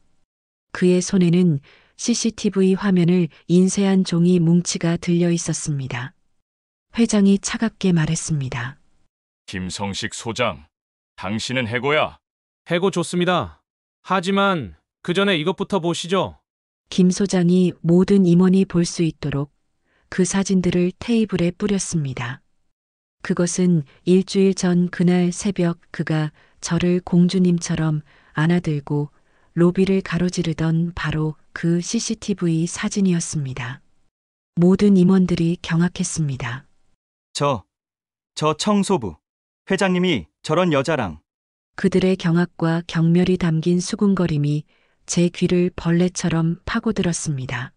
그의 손에는 CCTV 화면을 인쇄한 종이 뭉치가 들려 있었습니다. 회장이 차갑게 말했습니다. 김성식 소장, 당신은 해고야. 해고 좋습니다. 하지만 그 전에 이것부터 보시죠. 김 소장이 모든 임원이 볼 수 있도록 그 사진들을 테이블에 뿌렸습니다. 그것은 일주일 전 그날 새벽 그가 저를 공주님처럼 안아들고 로비를 가로지르던 바로 그 CCTV 사진이었습니다. 모든 임원들이 경악했습니다. 저 청소부. 회장님이 저런 여자랑. 그들의 경악과 경멸이 담긴 수군거림이 제 귀를 벌레처럼 파고들었습니다.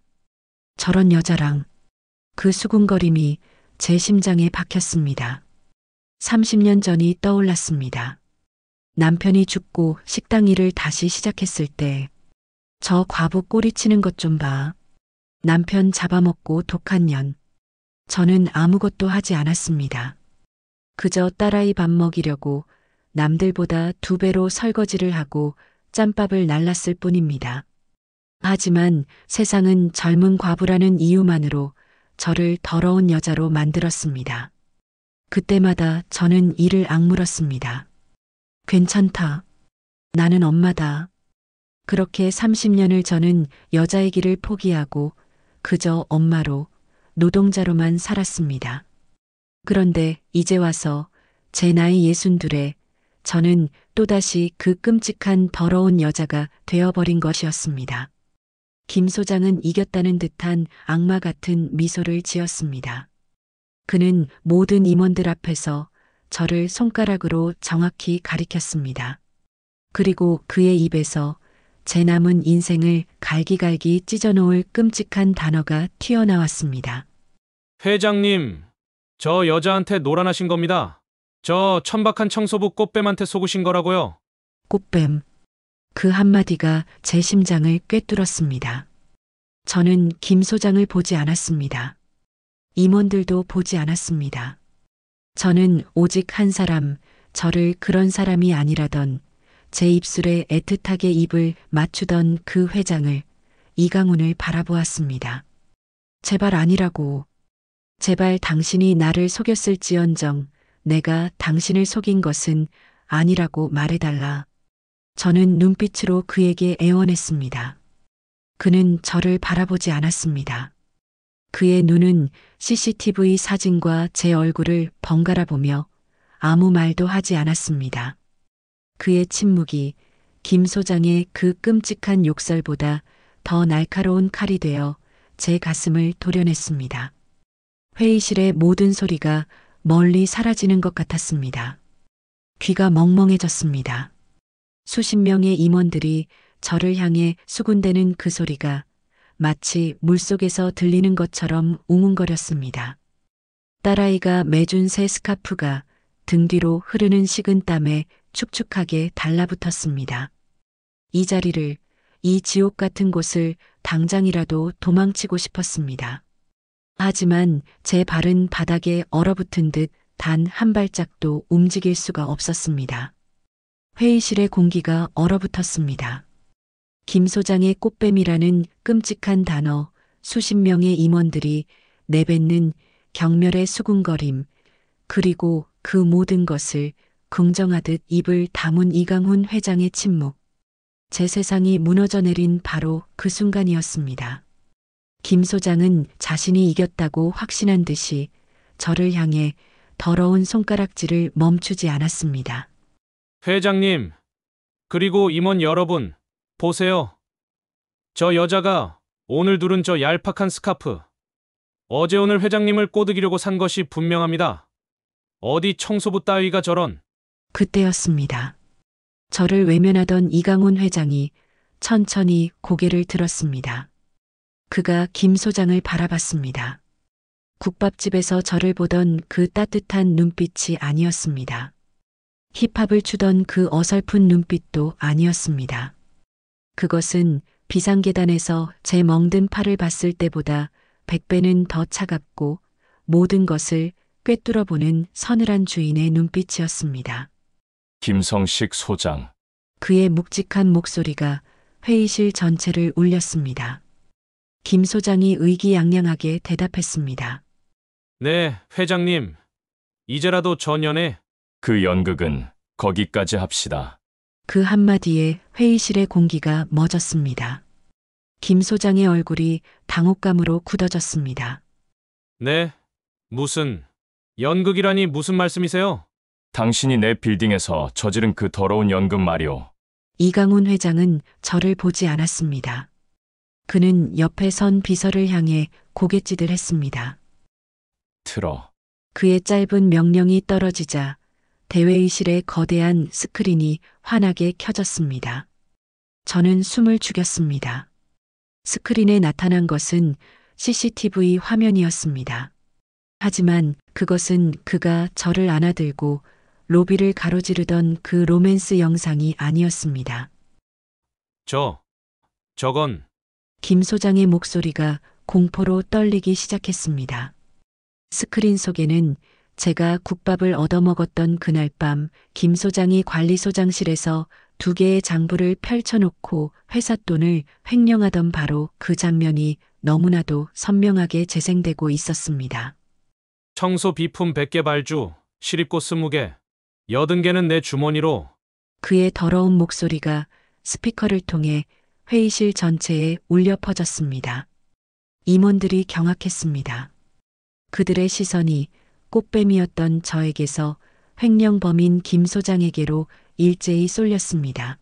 저런 여자랑 그 수군거림이 제 심장에 박혔습니다. 30년 전이 떠올랐습니다. 남편이 죽고 식당 일을 다시 시작했을 때 저 과부 꼬리치는 것 좀 봐. 남편 잡아먹고 독한 년. 저는 아무것도 하지 않았습니다. 그저 딸아이 밥 먹이려고 남들보다 2배로 설거지를 하고 짬밥을 날랐을 뿐입니다. 하지만 세상은 젊은 과부라는 이유만으로 저를 더러운 여자로 만들었습니다. 그때마다 저는 이를 악물었습니다. 괜찮다. 나는 엄마다. 그렇게 30년을 저는 여자의 길을 포기하고 그저 엄마로, 노동자로만 살았습니다. 그런데 이제 와서 제 나이 62에 저는 또다시 그 끔찍한 더러운 여자가 되어버린 것이었습니다. 김 소장은 이겼다는 듯한 악마 같은 미소를 지었습니다. 그는 모든 임원들 앞에서 저를 손가락으로 정확히 가리켰습니다. 그리고 그의 입에서 제 남은 인생을 갈기갈기 찢어놓을 끔찍한 단어가 튀어나왔습니다. 회장님, 저 여자한테 노란하신 겁니다. 저 천박한 청소부 꽃뱀한테 속으신 거라고요. 꽃뱀. 그 한마디가 제 심장을 꿰뚫었습니다. 저는 김 소장을 보지 않았습니다. 임원들도 보지 않았습니다. 저는 오직 한 사람, 저를 그런 사람이 아니라던 제 입술에 애틋하게 입을 맞추던 그 회장을, 이강훈을 바라보았습니다. 제발 아니라고. 제발 당신이 나를 속였을지언정 내가 당신을 속인 것은 아니라고 말해달라. 저는 눈빛으로 그에게 애원했습니다. 그는 저를 바라보지 않았습니다. 그의 눈은 CCTV 사진과 제 얼굴을 번갈아 보며 아무 말도 하지 않았습니다. 그의 침묵이 김 소장의 그 끔찍한 욕설보다 더 날카로운 칼이 되어 제 가슴을 도려냈습니다. 회의실의 모든 소리가 멀리 사라지는 것 같았습니다. 귀가 멍멍해졌습니다. 수십 명의 임원들이 저를 향해 수군대는 그 소리가 마치 물속에서 들리는 것처럼 웅웅거렸습니다. 딸아이가 매준 새 스카프가 등 뒤로 흐르는 식은 땀에 축축하게 달라붙었습니다. 이 자리를, 이 지옥 같은 곳을 당장이라도 도망치고 싶었습니다. 하지만 제 발은 바닥에 얼어붙은 듯 단 한 발짝도 움직일 수가 없었습니다. 회의실의 공기가 얼어붙었습니다. 김 소장의 꽃뱀이라는 끔찍한 단어, 수십 명의 임원들이 내뱉는 경멸의 수군거림, 그리고 그 모든 것을 긍정하듯 입을 다문 이강훈 회장의 침묵. 제 세상이 무너져 내린 바로 그 순간이었습니다. 김 소장은 자신이 이겼다고 확신한 듯이 저를 향해 더러운 손가락질을 멈추지 않았습니다. 회장님, 그리고 임원 여러분, 보세요. 저 여자가 오늘 두른 저 얄팍한 스카프. 어제 오늘 회장님을 꼬드기려고 산 것이 분명합니다. 어디 청소부 따위가 저런. 그때였습니다. 저를 외면하던 이강훈 회장이 천천히 고개를 들었습니다. 그가 김 소장을 바라봤습니다. 국밥집에서 저를 보던 그 따뜻한 눈빛이 아니었습니다. 힙합을 추던 그 어설픈 눈빛도 아니었습니다. 그것은 비상계단에서 제 멍든 팔을 봤을 때보다 100배는 더 차갑고 모든 것을 꿰뚫어보는 서늘한 주인의 눈빛이었습니다. 김성식 소장. 그의 묵직한 목소리가 회의실 전체를 울렸습니다. 김 소장이 의기양양하게 대답했습니다. 네, 회장님. 이제라도 전연에. 그 연극은 거기까지 합시다. 그 한마디에 회의실의 공기가 멎었습니다. 김 소장의 얼굴이 당혹감으로 굳어졌습니다. 네, 무슨 연극이라니 무슨 말씀이세요? 당신이 내 빌딩에서 저지른 그 더러운 연극 말이오. 이강훈 회장은 저를 보지 않았습니다. 그는 옆에 선 비서를 향해 고갯짓을 했습니다. 틀어. 그의 짧은 명령이 떨어지자 대회의실의 거대한 스크린이 환하게 켜졌습니다. 저는 숨을 죽였습니다. 스크린에 나타난 것은 CCTV 화면이었습니다. 하지만 그것은 그가 저를 안아들고 로비를 가로지르던 그 로맨스 영상이 아니었습니다. 저건. 김 소장의 목소리가 공포로 떨리기 시작했습니다. 스크린 속에는 제가 국밥을 얻어먹었던 그날 밤 김 소장이 관리소장실에서 2개의 장부를 펼쳐놓고 회사 돈을 횡령하던 바로 그 장면이 너무나도 선명하게 재생되고 있었습니다. 청소 비품 100개 발주, 시립꽃 20개, 80개는 내 주머니로. 그의 더러운 목소리가 스피커를 통해 회의실 전체에 울려 퍼졌습니다. 임원들이 경악했습니다. 그들의 시선이 꽃뱀이었던 저에게서 횡령범인 김 소장에게로 일제히 쏠렸습니다.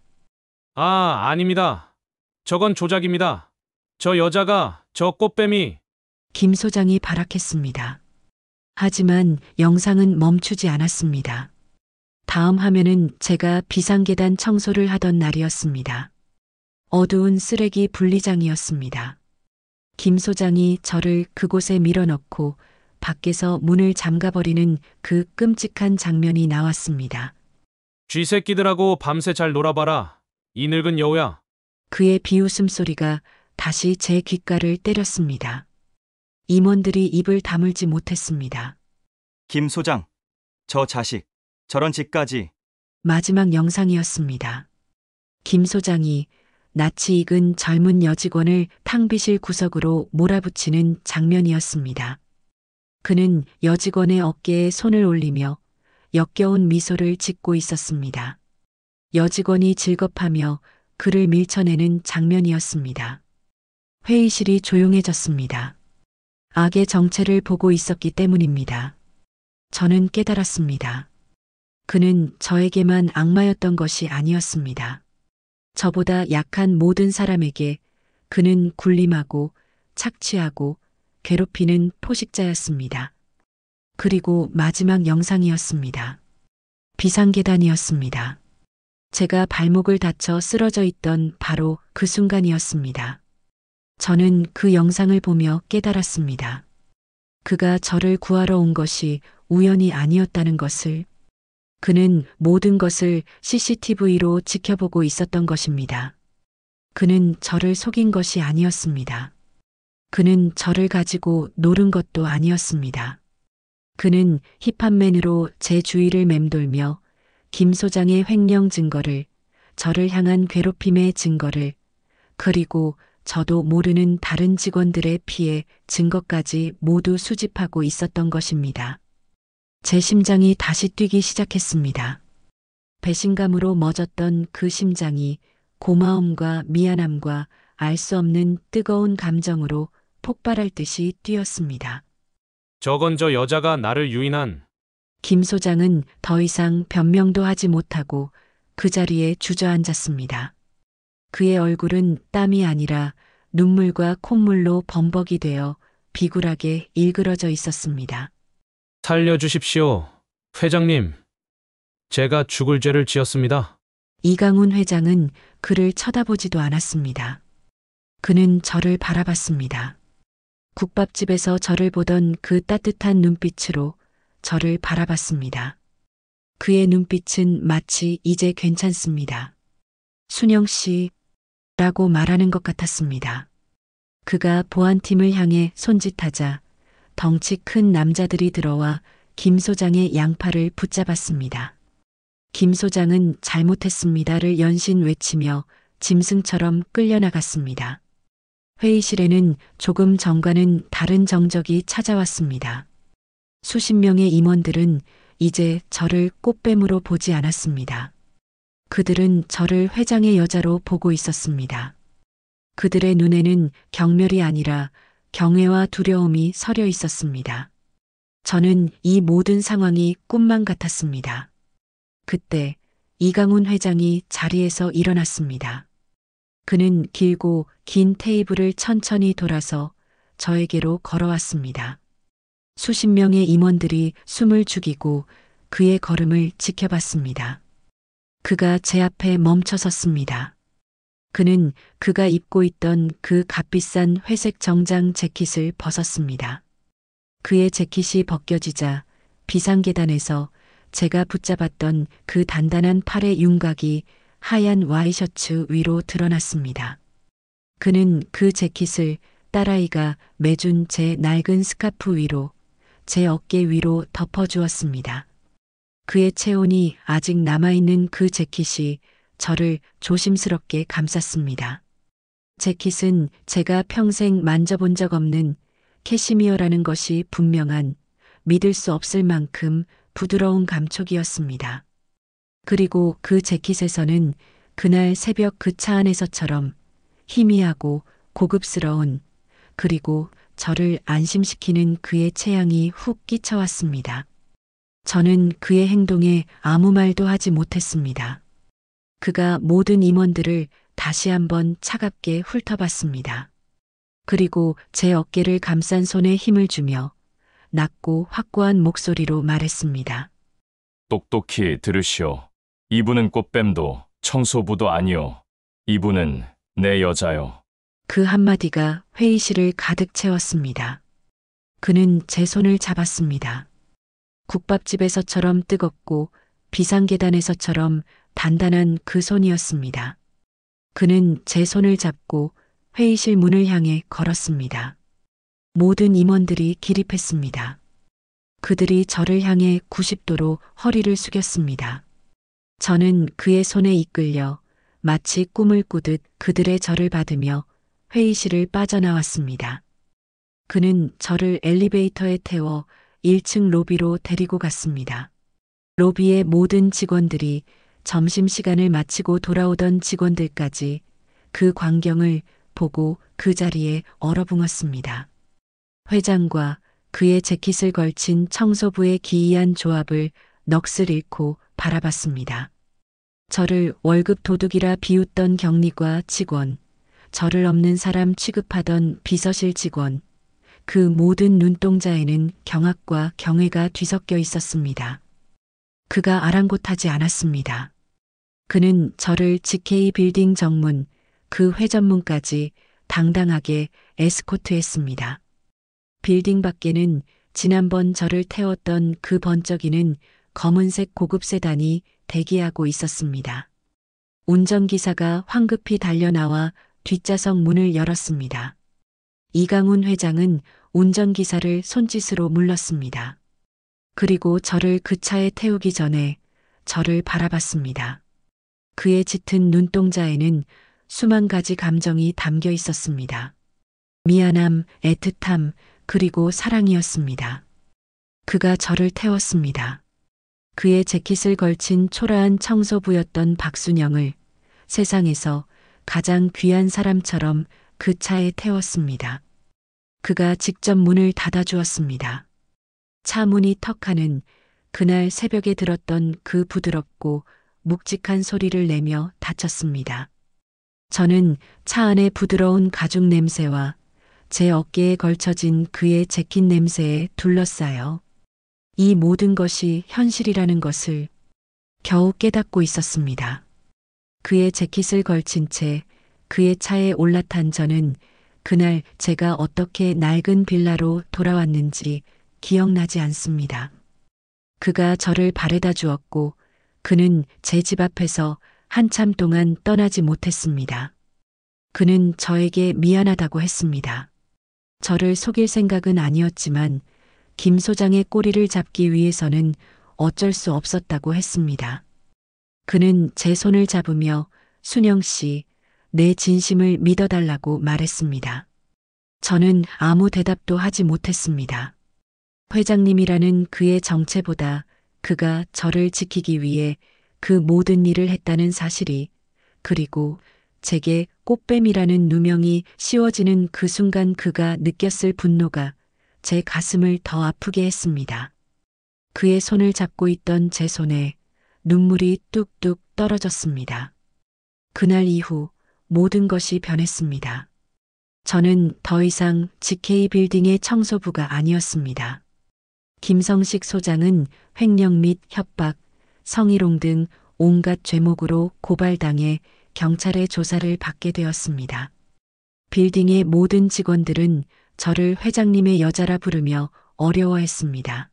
아닙니다. 저건 조작입니다. 저 여자가, 저 꽃뱀이. 김 소장이 발악했습니다. 하지만 영상은 멈추지 않았습니다. 다음 화면은 제가 비상계단 청소를 하던 날이었습니다. 어두운 쓰레기 분리장이었습니다. 김 소장이 저를 그곳에 밀어넣고 밖에서 문을 잠가버리는 그 끔찍한 장면이 나왔습니다. 쥐새끼들하고 밤새 잘 놀아봐라. 이 늙은 여우야. 그의 비웃음 소리가 다시 제 귓가를 때렸습니다. 임원들이 입을 다물지 못했습니다. 김 소장, 저 자식, 저런 짓까지. 마지막 영상이었습니다. 김 소장이 낯이 익은 젊은 여직원을 탕비실 구석으로 몰아붙이는 장면이었습니다. 그는 여직원의 어깨에 손을 올리며 역겨운 미소를 짓고 있었습니다. 여직원이 질겁하며 그를 밀쳐내는 장면이었습니다. 회의실이 조용해졌습니다. 악의 정체를 보고 있었기 때문입니다. 저는 깨달았습니다. 그는 저에게만 악마였던 것이 아니었습니다. 저보다 약한 모든 사람에게 그는 군림하고 착취하고 괴롭히는 포식자였습니다. 그리고 마지막 영상이었습니다. 비상계단이었습니다. 제가 발목을 다쳐 쓰러져 있던 바로 그 순간이었습니다. 저는 그 영상을 보며 깨달았습니다. 그가 저를 구하러 온 것이 우연이 아니었다는 것을, 그는 모든 것을 CCTV로 지켜보고 있었던 것입니다. 그는 저를 속인 것이 아니었습니다. 그는 저를 가지고 노른 것도 아니었습니다. 그는 힙합맨으로 제 주위를 맴돌며 김 소장의 횡령 증거를, 저를 향한 괴롭힘의 증거를, 그리고 저도 모르는 다른 직원들의 피해 증거까지 모두 수집하고 있었던 것입니다. 제 심장이 다시 뛰기 시작했습니다. 배신감으로 멎었던 그 심장이 고마움과 미안함과 알 수 없는 뜨거운 감정으로 폭발할 듯이 뛰었습니다. 저건 저 여자가 나를 유인한. 김 소장은 더 이상 변명도 하지 못하고 그 자리에 주저앉았습니다. 그의 얼굴은 땀이 아니라 눈물과 콧물로 범벅이 되어 비굴하게 일그러져 있었습니다. 살려주십시오. 회장님. 제가 죽을 죄를 지었습니다. 이강훈 회장은 그를 쳐다보지도 않았습니다. 그는 저를 바라봤습니다. 국밥집에서 저를 보던 그 따뜻한 눈빛으로 저를 바라봤습니다. 그의 눈빛은 마치 이제 괜찮습니다. 순영 씨라고 말하는 것 같았습니다. 그가 보안팀을 향해 손짓하자 덩치 큰 남자들이 들어와 김 소장의 양팔을 붙잡았습니다. 김 소장은 잘못했습니다를 연신 외치며 짐승처럼 끌려나갔습니다. 회의실에는 조금 전과는 다른 정적이 찾아왔습니다. 수십 명의 임원들은 이제 저를 꽃뱀으로 보지 않았습니다. 그들은 저를 회장의 여자로 보고 있었습니다. 그들의 눈에는 경멸이 아니라 경외와 두려움이 서려 있었습니다. 저는 이 모든 상황이 꿈만 같았습니다. 그때 이강훈 회장이 자리에서 일어났습니다. 그는 길고 긴 테이블을 천천히 돌아서 저에게로 걸어왔습니다. 수십 명의 임원들이 숨을 죽이고 그의 걸음을 지켜봤습니다. 그가 제 앞에 멈춰 섰습니다. 그는 그가 입고 있던 그 값비싼 회색 정장 재킷을 벗었습니다. 그의 재킷이 벗겨지자 비상계단에서 제가 붙잡았던 그 단단한 팔의 윤곽이 하얀 와이셔츠 위로 드러났습니다. 그는 그 재킷을 딸아이가 매준 제 낡은 스카프 위로, 제 어깨 위로 덮어주었습니다. 그의 체온이 아직 남아있는 그 재킷이 저를 조심스럽게 감쌌습니다. 재킷은 제가 평생 만져본 적 없는 캐시미어라는 것이 분명한, 믿을 수 없을 만큼 부드러운 감촉이었습니다. 그리고 그 재킷에서는 그날 새벽 그 차 안에서처럼 희미하고 고급스러운, 그리고 저를 안심시키는 그의 체향이 훅 끼쳐왔습니다. 저는 그의 행동에 아무 말도 하지 못했습니다. 그가 모든 임원들을 다시 한번 차갑게 훑어봤습니다. 그리고 제 어깨를 감싼 손에 힘을 주며 낮고 확고한 목소리로 말했습니다. 똑똑히 들으시오. 이분은 꽃뱀도 청소부도 아니오. 이분은 내 여자요. 그 한마디가 회의실을 가득 채웠습니다. 그는 제 손을 잡았습니다. 국밥집에서처럼 뜨겁고 비상계단에서처럼 단단한 그 손이었습니다. 그는 제 손을 잡고 회의실 문을 향해 걸었습니다. 모든 임원들이 기립했습니다. 그들이 저를 향해 90도로 허리를 숙였습니다. 저는 그의 손에 이끌려 마치 꿈을 꾸듯 그들의 절을 받으며 회의실을 빠져나왔습니다. 그는 저를 엘리베이터에 태워 1층 로비로 데리고 갔습니다. 로비의 모든 직원들이 점심시간을 마치고 돌아오던 직원들까지 그 광경을 보고 그 자리에 얼어붙었습니다. 회장과 그의 재킷을 걸친 청소부의 기이한 조합을 넋을 잃고 바라봤습니다. 저를 월급 도둑이라 비웃던 격리과 직원, 저를 없는 사람 취급하던 비서실 직원, 그 모든 눈동자에는 경악과 경외가 뒤섞여 있었습니다. 그가 아랑곳하지 않았습니다. 그는 저를 GK 빌딩 정문, 그 회전문까지 당당하게 에스코트했습니다. 빌딩 밖에는 지난번 저를 태웠던 그 번쩍이는 검은색 고급 세단이 대기하고 있었습니다. 운전기사가 황급히 달려나와 뒷좌석 문을 열었습니다. 이강훈 회장은 운전기사를 손짓으로 물렀습니다. 그리고 저를 그 차에 태우기 전에 저를 바라봤습니다. 그의 짙은 눈동자에는 수만 가지 감정이 담겨 있었습니다. 미안함, 애틋함, 그리고 사랑이었습니다. 그가 저를 태웠습니다. 그의 재킷을 걸친 초라한 청소부였던 박순영을 세상에서 가장 귀한 사람처럼 그 차에 태웠습니다. 그가 직접 문을 닫아주었습니다. 차 문이 턱하는 그날 새벽에 들었던 그 부드럽고 묵직한 소리를 내며 닫혔습니다. 저는 차 안의 부드러운 가죽 냄새와 제 어깨에 걸쳐진 그의 재킷 냄새에 둘러싸여 이 모든 것이 현실이라는 것을 겨우 깨닫고 있었습니다. 그의 재킷을 걸친 채 그의 차에 올라탄 저는 그날 제가 어떻게 낡은 빌라로 돌아왔는지 기억나지 않습니다. 그가 저를 바래다 주었고 그는 제 집 앞에서 한참 동안 떠나지 못했습니다. 그는 저에게 미안하다고 했습니다. 저를 속일 생각은 아니었지만 김 소장의 꼬리를 잡기 위해서는 어쩔 수 없었다고 했습니다. 그는 제 손을 잡으며 순영 씨, 내 진심을 믿어달라고 말했습니다. 저는 아무 대답도 하지 못했습니다. 회장님이라는 그의 정체보다 그가 저를 지키기 위해 그 모든 일을 했다는 사실이, 그리고 제게 꽃뱀이라는 누명이 씌워지는 그 순간 그가 느꼈을 분노가 제 가슴을 더 아프게 했습니다. 그의 손을 잡고 있던 제 손에 눈물이 뚝뚝 떨어졌습니다. 그날 이후 모든 것이 변했습니다. 저는 더 이상 GK 빌딩의 청소부가 아니었습니다. 김성식 소장은 횡령 및 협박, 성희롱 등 온갖 죄목으로 고발당해 경찰의 조사를 받게 되었습니다. 빌딩의 모든 직원들은 저를 회장님의 여자라 부르며 어려워했습니다.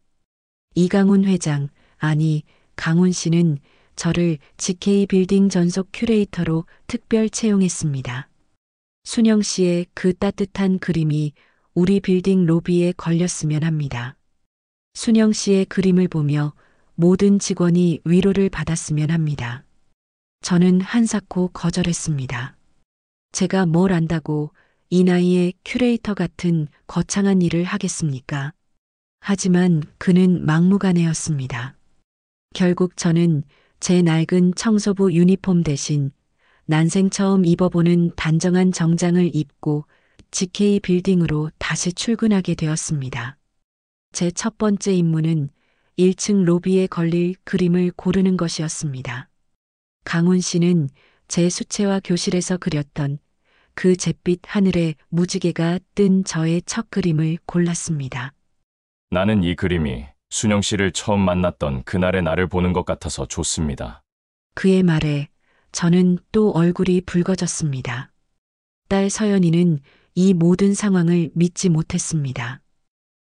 이강훈 회장, 아니 강훈 씨는 저를 GK 빌딩 전속 큐레이터로 특별 채용했습니다. 순영 씨의 그 따뜻한 그림이 우리 빌딩 로비에 걸렸으면 합니다. 순영 씨의 그림을 보며 모든 직원이 위로를 받았으면 합니다. 저는 한사코 거절했습니다. 제가 뭘 안다고 이 나이에 큐레이터 같은 거창한 일을 하겠습니까? 하지만 그는 막무가내였습니다. 결국 저는 제 낡은 청소부 유니폼 대신 난생 처음 입어보는 단정한 정장을 입고 GK 빌딩으로 다시 출근하게 되었습니다. 제 첫 번째 임무는 1층 로비에 걸릴 그림을 고르는 것이었습니다. 강훈 씨는 제 수채화 교실에서 그렸던 그 잿빛 하늘에 무지개가 뜬 저의 첫 그림을 골랐습니다. 나는 이 그림이 순영 씨를 처음 만났던 그날의 나를 보는 것 같아서 좋습니다. 그의 말에 저는 또 얼굴이 붉어졌습니다. 딸 서연이는 이 모든 상황을 믿지 못했습니다.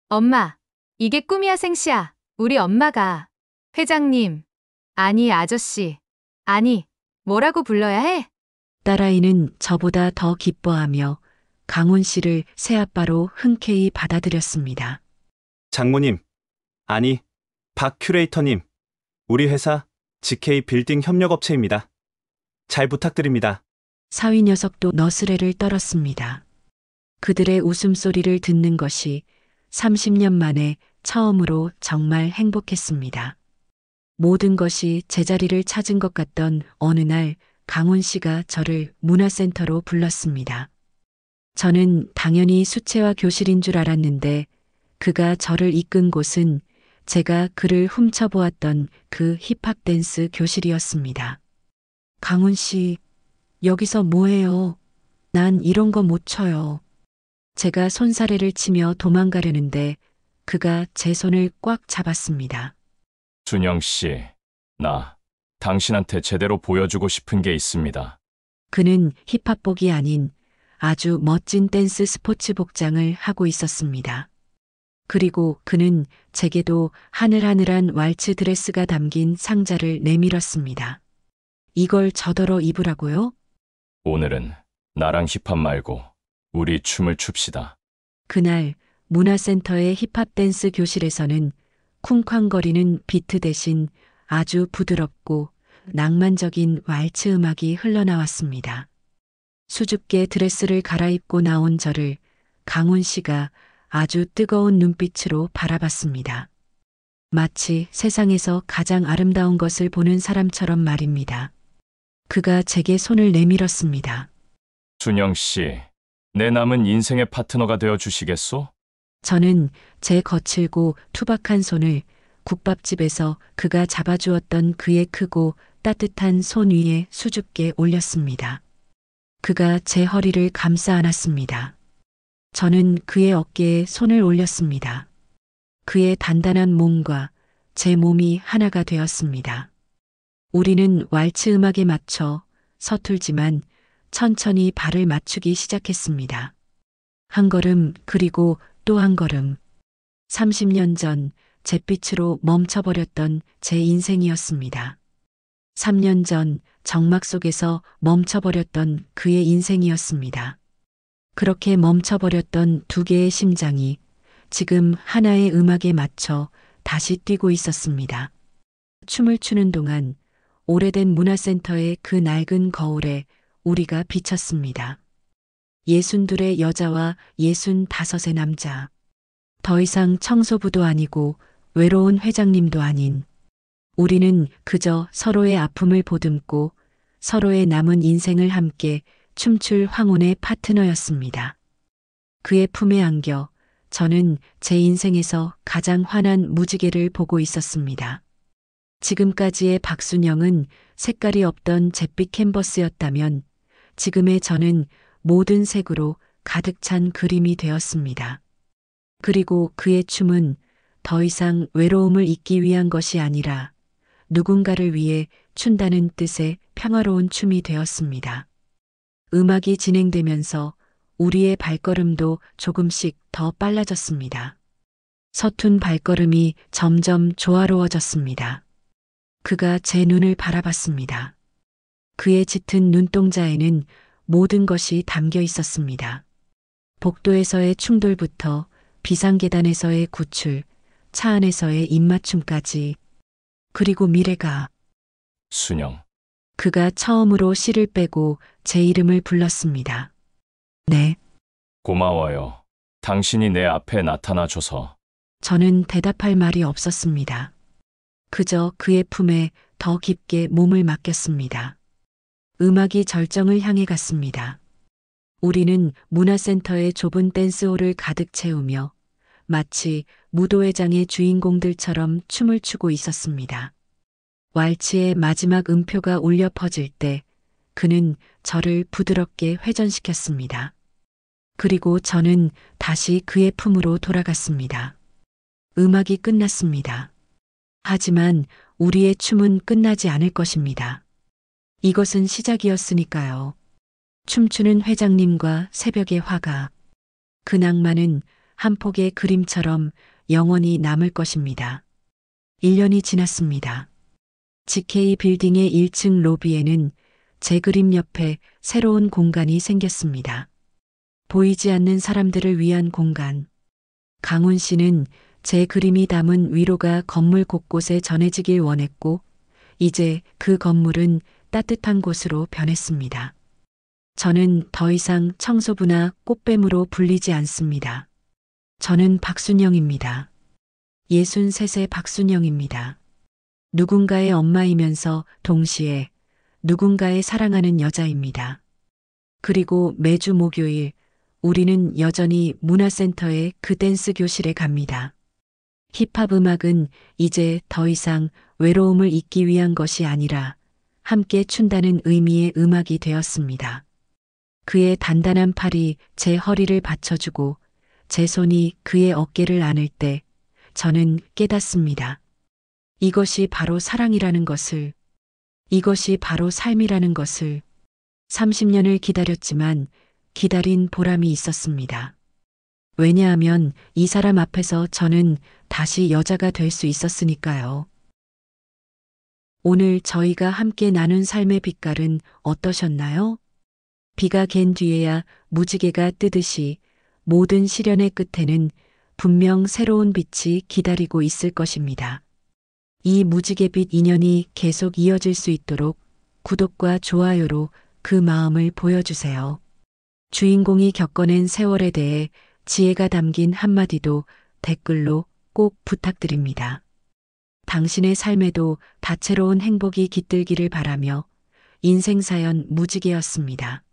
엄마, 이게 꿈이야 생시야. 우리 엄마가 회장님, 아니 아저씨, 아니 뭐라고 불러야 해? 딸아이는 저보다 더 기뻐하며 강훈 씨를 새아빠로 흔쾌히 받아들였습니다. 장모님, 아니, 박 큐레이터님, 우리 회사 GK 빌딩 협력업체입니다. 잘 부탁드립니다. 사위 녀석도 너스레를 떨었습니다. 그들의 웃음소리를 듣는 것이 30년 만에 처음으로 정말 행복했습니다. 모든 것이 제자리를 찾은 것 같던 어느 날 강훈 씨가 저를 문화센터로 불렀습니다. 저는 당연히 수채화 교실인 줄 알았는데 그가 저를 이끈 곳은 제가 그를 훔쳐보았던 그 힙합 댄스 교실이었습니다. 강훈 씨, 여기서 뭐해요? 난 이런 거 못 춰요. 제가 손사래를 치며 도망가려는데 그가 제 손을 꽉 잡았습니다. 준영 씨, 나 당신한테 제대로 보여주고 싶은 게 있습니다. 그는 힙합복이 아닌 아주 멋진 댄스 스포츠 복장을 하고 있었습니다. 그리고 그는 제게도 하늘하늘한 왈츠 드레스가 담긴 상자를 내밀었습니다. 이걸 저더러 입으라고요? 오늘은 나랑 힙합 말고 우리 춤을 춥시다. 그날 문화센터의 힙합 댄스 교실에서는 쿵쾅거리는 비트 대신 아주 부드럽고 낭만적인 왈츠 음악이 흘러나왔습니다. 수줍게 드레스를 갈아입고 나온 저를 강훈 씨가 아주 뜨거운 눈빛으로 바라봤습니다. 마치 세상에서 가장 아름다운 것을 보는 사람처럼 말입니다. 그가 제게 손을 내밀었습니다. 준영 씨, 내 남은 인생의 파트너가 되어 주시겠소? 저는 제 거칠고 투박한 손을 국밥집에서 그가 잡아주었던 그의 크고 따뜻한 손 위에 수줍게 올렸습니다. 그가 제 허리를 감싸 안았습니다. 저는 그의 어깨에 손을 올렸습니다. 그의 단단한 몸과 제 몸이 하나가 되었습니다. 우리는 왈츠 음악에 맞춰 서툴지만 천천히 발을 맞추기 시작했습니다. 한 걸음 그리고 또 한 걸음. 30년 전 잿빛으로 멈춰버렸던 제 인생이었습니다. 3년 전 정막 속에서 멈춰버렸던 그의 인생이었습니다. 그렇게 멈춰버렸던 두 개의 심장이 지금 하나의 음악에 맞춰 다시 뛰고 있었습니다. 춤을 추는 동안 오래된 문화센터의 그 낡은 거울에 우리가 비쳤습니다. 62의 여자와 65의 남자. 더 이상 청소부도 아니고 외로운 회장님도 아닌 우리는 그저 서로의 아픔을 보듬고 서로의 남은 인생을 함께 춤출 황혼의 파트너였습니다. 그의 품에 안겨 저는 제 인생에서 가장 환한 무지개를 보고 있었습니다. 지금까지의 박순영은 색깔이 없던 잿빛 캔버스였다면 지금의 저는 모든 색으로 가득 찬 그림이 되었습니다. 그리고 그의 춤은 더 이상 외로움을 잊기 위한 것이 아니라 누군가를 위해 춘다는 뜻의 평화로운 춤이 되었습니다. 음악이 진행되면서 우리의 발걸음도 조금씩 더 빨라졌습니다. 서툰 발걸음이 점점 조화로워졌습니다. 그가 제 눈을 바라봤습니다. 그의 짙은 눈동자에는 모든 것이 담겨 있었습니다. 복도에서의 충돌부터 비상계단에서의 구출, 차 안에서의 입맞춤까지, 그리고 미래가. 순영, 그가 처음으로 씨를 빼고 제 이름을 불렀습니다. 네, 고마워요. 당신이 내 앞에 나타나줘서. 저는 대답할 말이 없었습니다. 그저 그의 품에 더 깊게 몸을 맡겼습니다. 음악이 절정을 향해 갔습니다. 우리는 문화센터의 좁은 댄스홀을 가득 채우며 마치 무도회장의 주인공들처럼 춤을 추고 있었습니다. 왈츠의 마지막 음표가 울려 퍼질 때 그는 저를 부드럽게 회전시켰습니다. 그리고 저는 다시 그의 품으로 돌아갔습니다. 음악이 끝났습니다. 하지만 우리의 춤은 끝나지 않을 것입니다. 이것은 시작이었으니까요. 춤추는 회장님과 새벽의 화가. 그 낭만은 한 폭의 그림처럼 영원히 남을 것입니다. 1년이 지났습니다. GK 빌딩의 1층 로비에는 제 그림 옆에 새로운 공간이 생겼습니다. 보이지 않는 사람들을 위한 공간. 강훈 씨는 제 그림이 담은 위로가 건물 곳곳에 전해지길 원했고, 이제 그 건물은 따뜻한 곳으로 변했습니다. 저는 더 이상 청소부나 꽃뱀으로 불리지 않습니다. 저는 박순영입니다. 63세 박순영입니다. 누군가의 엄마이면서 동시에 누군가의 사랑하는 여자입니다. 그리고 매주 목요일 우리는 여전히 문화센터의 그 댄스 교실에 갑니다. 힙합 음악은 이제 더 이상 외로움을 잊기 위한 것이 아니라 함께 춘다는 의미의 음악이 되었습니다. 그의 단단한 팔이 제 허리를 받쳐주고 제 손이 그의 어깨를 안을 때 저는 깨닫습니다. 이것이 바로 사랑이라는 것을, 이것이 바로 삶이라는 것을. 30년을 기다렸지만 기다린 보람이 있었습니다. 왜냐하면 이 사람 앞에서 저는 다시 여자가 될 수 있었으니까요. 오늘 저희가 함께 나눈 삶의 빛깔은 어떠셨나요? 비가 갠 뒤에야 무지개가 뜨듯이 모든 시련의 끝에는 분명 새로운 빛이 기다리고 있을 것입니다. 이 무지개빛 인연이 계속 이어질 수 있도록 구독과 좋아요로 그 마음을 보여주세요. 주인공이 겪어낸 세월에 대해 지혜가 담긴 한마디도 댓글로 꼭 부탁드립니다. 당신의 삶에도 다채로운 행복이 깃들기를 바라며 인생사연 무지개였습니다.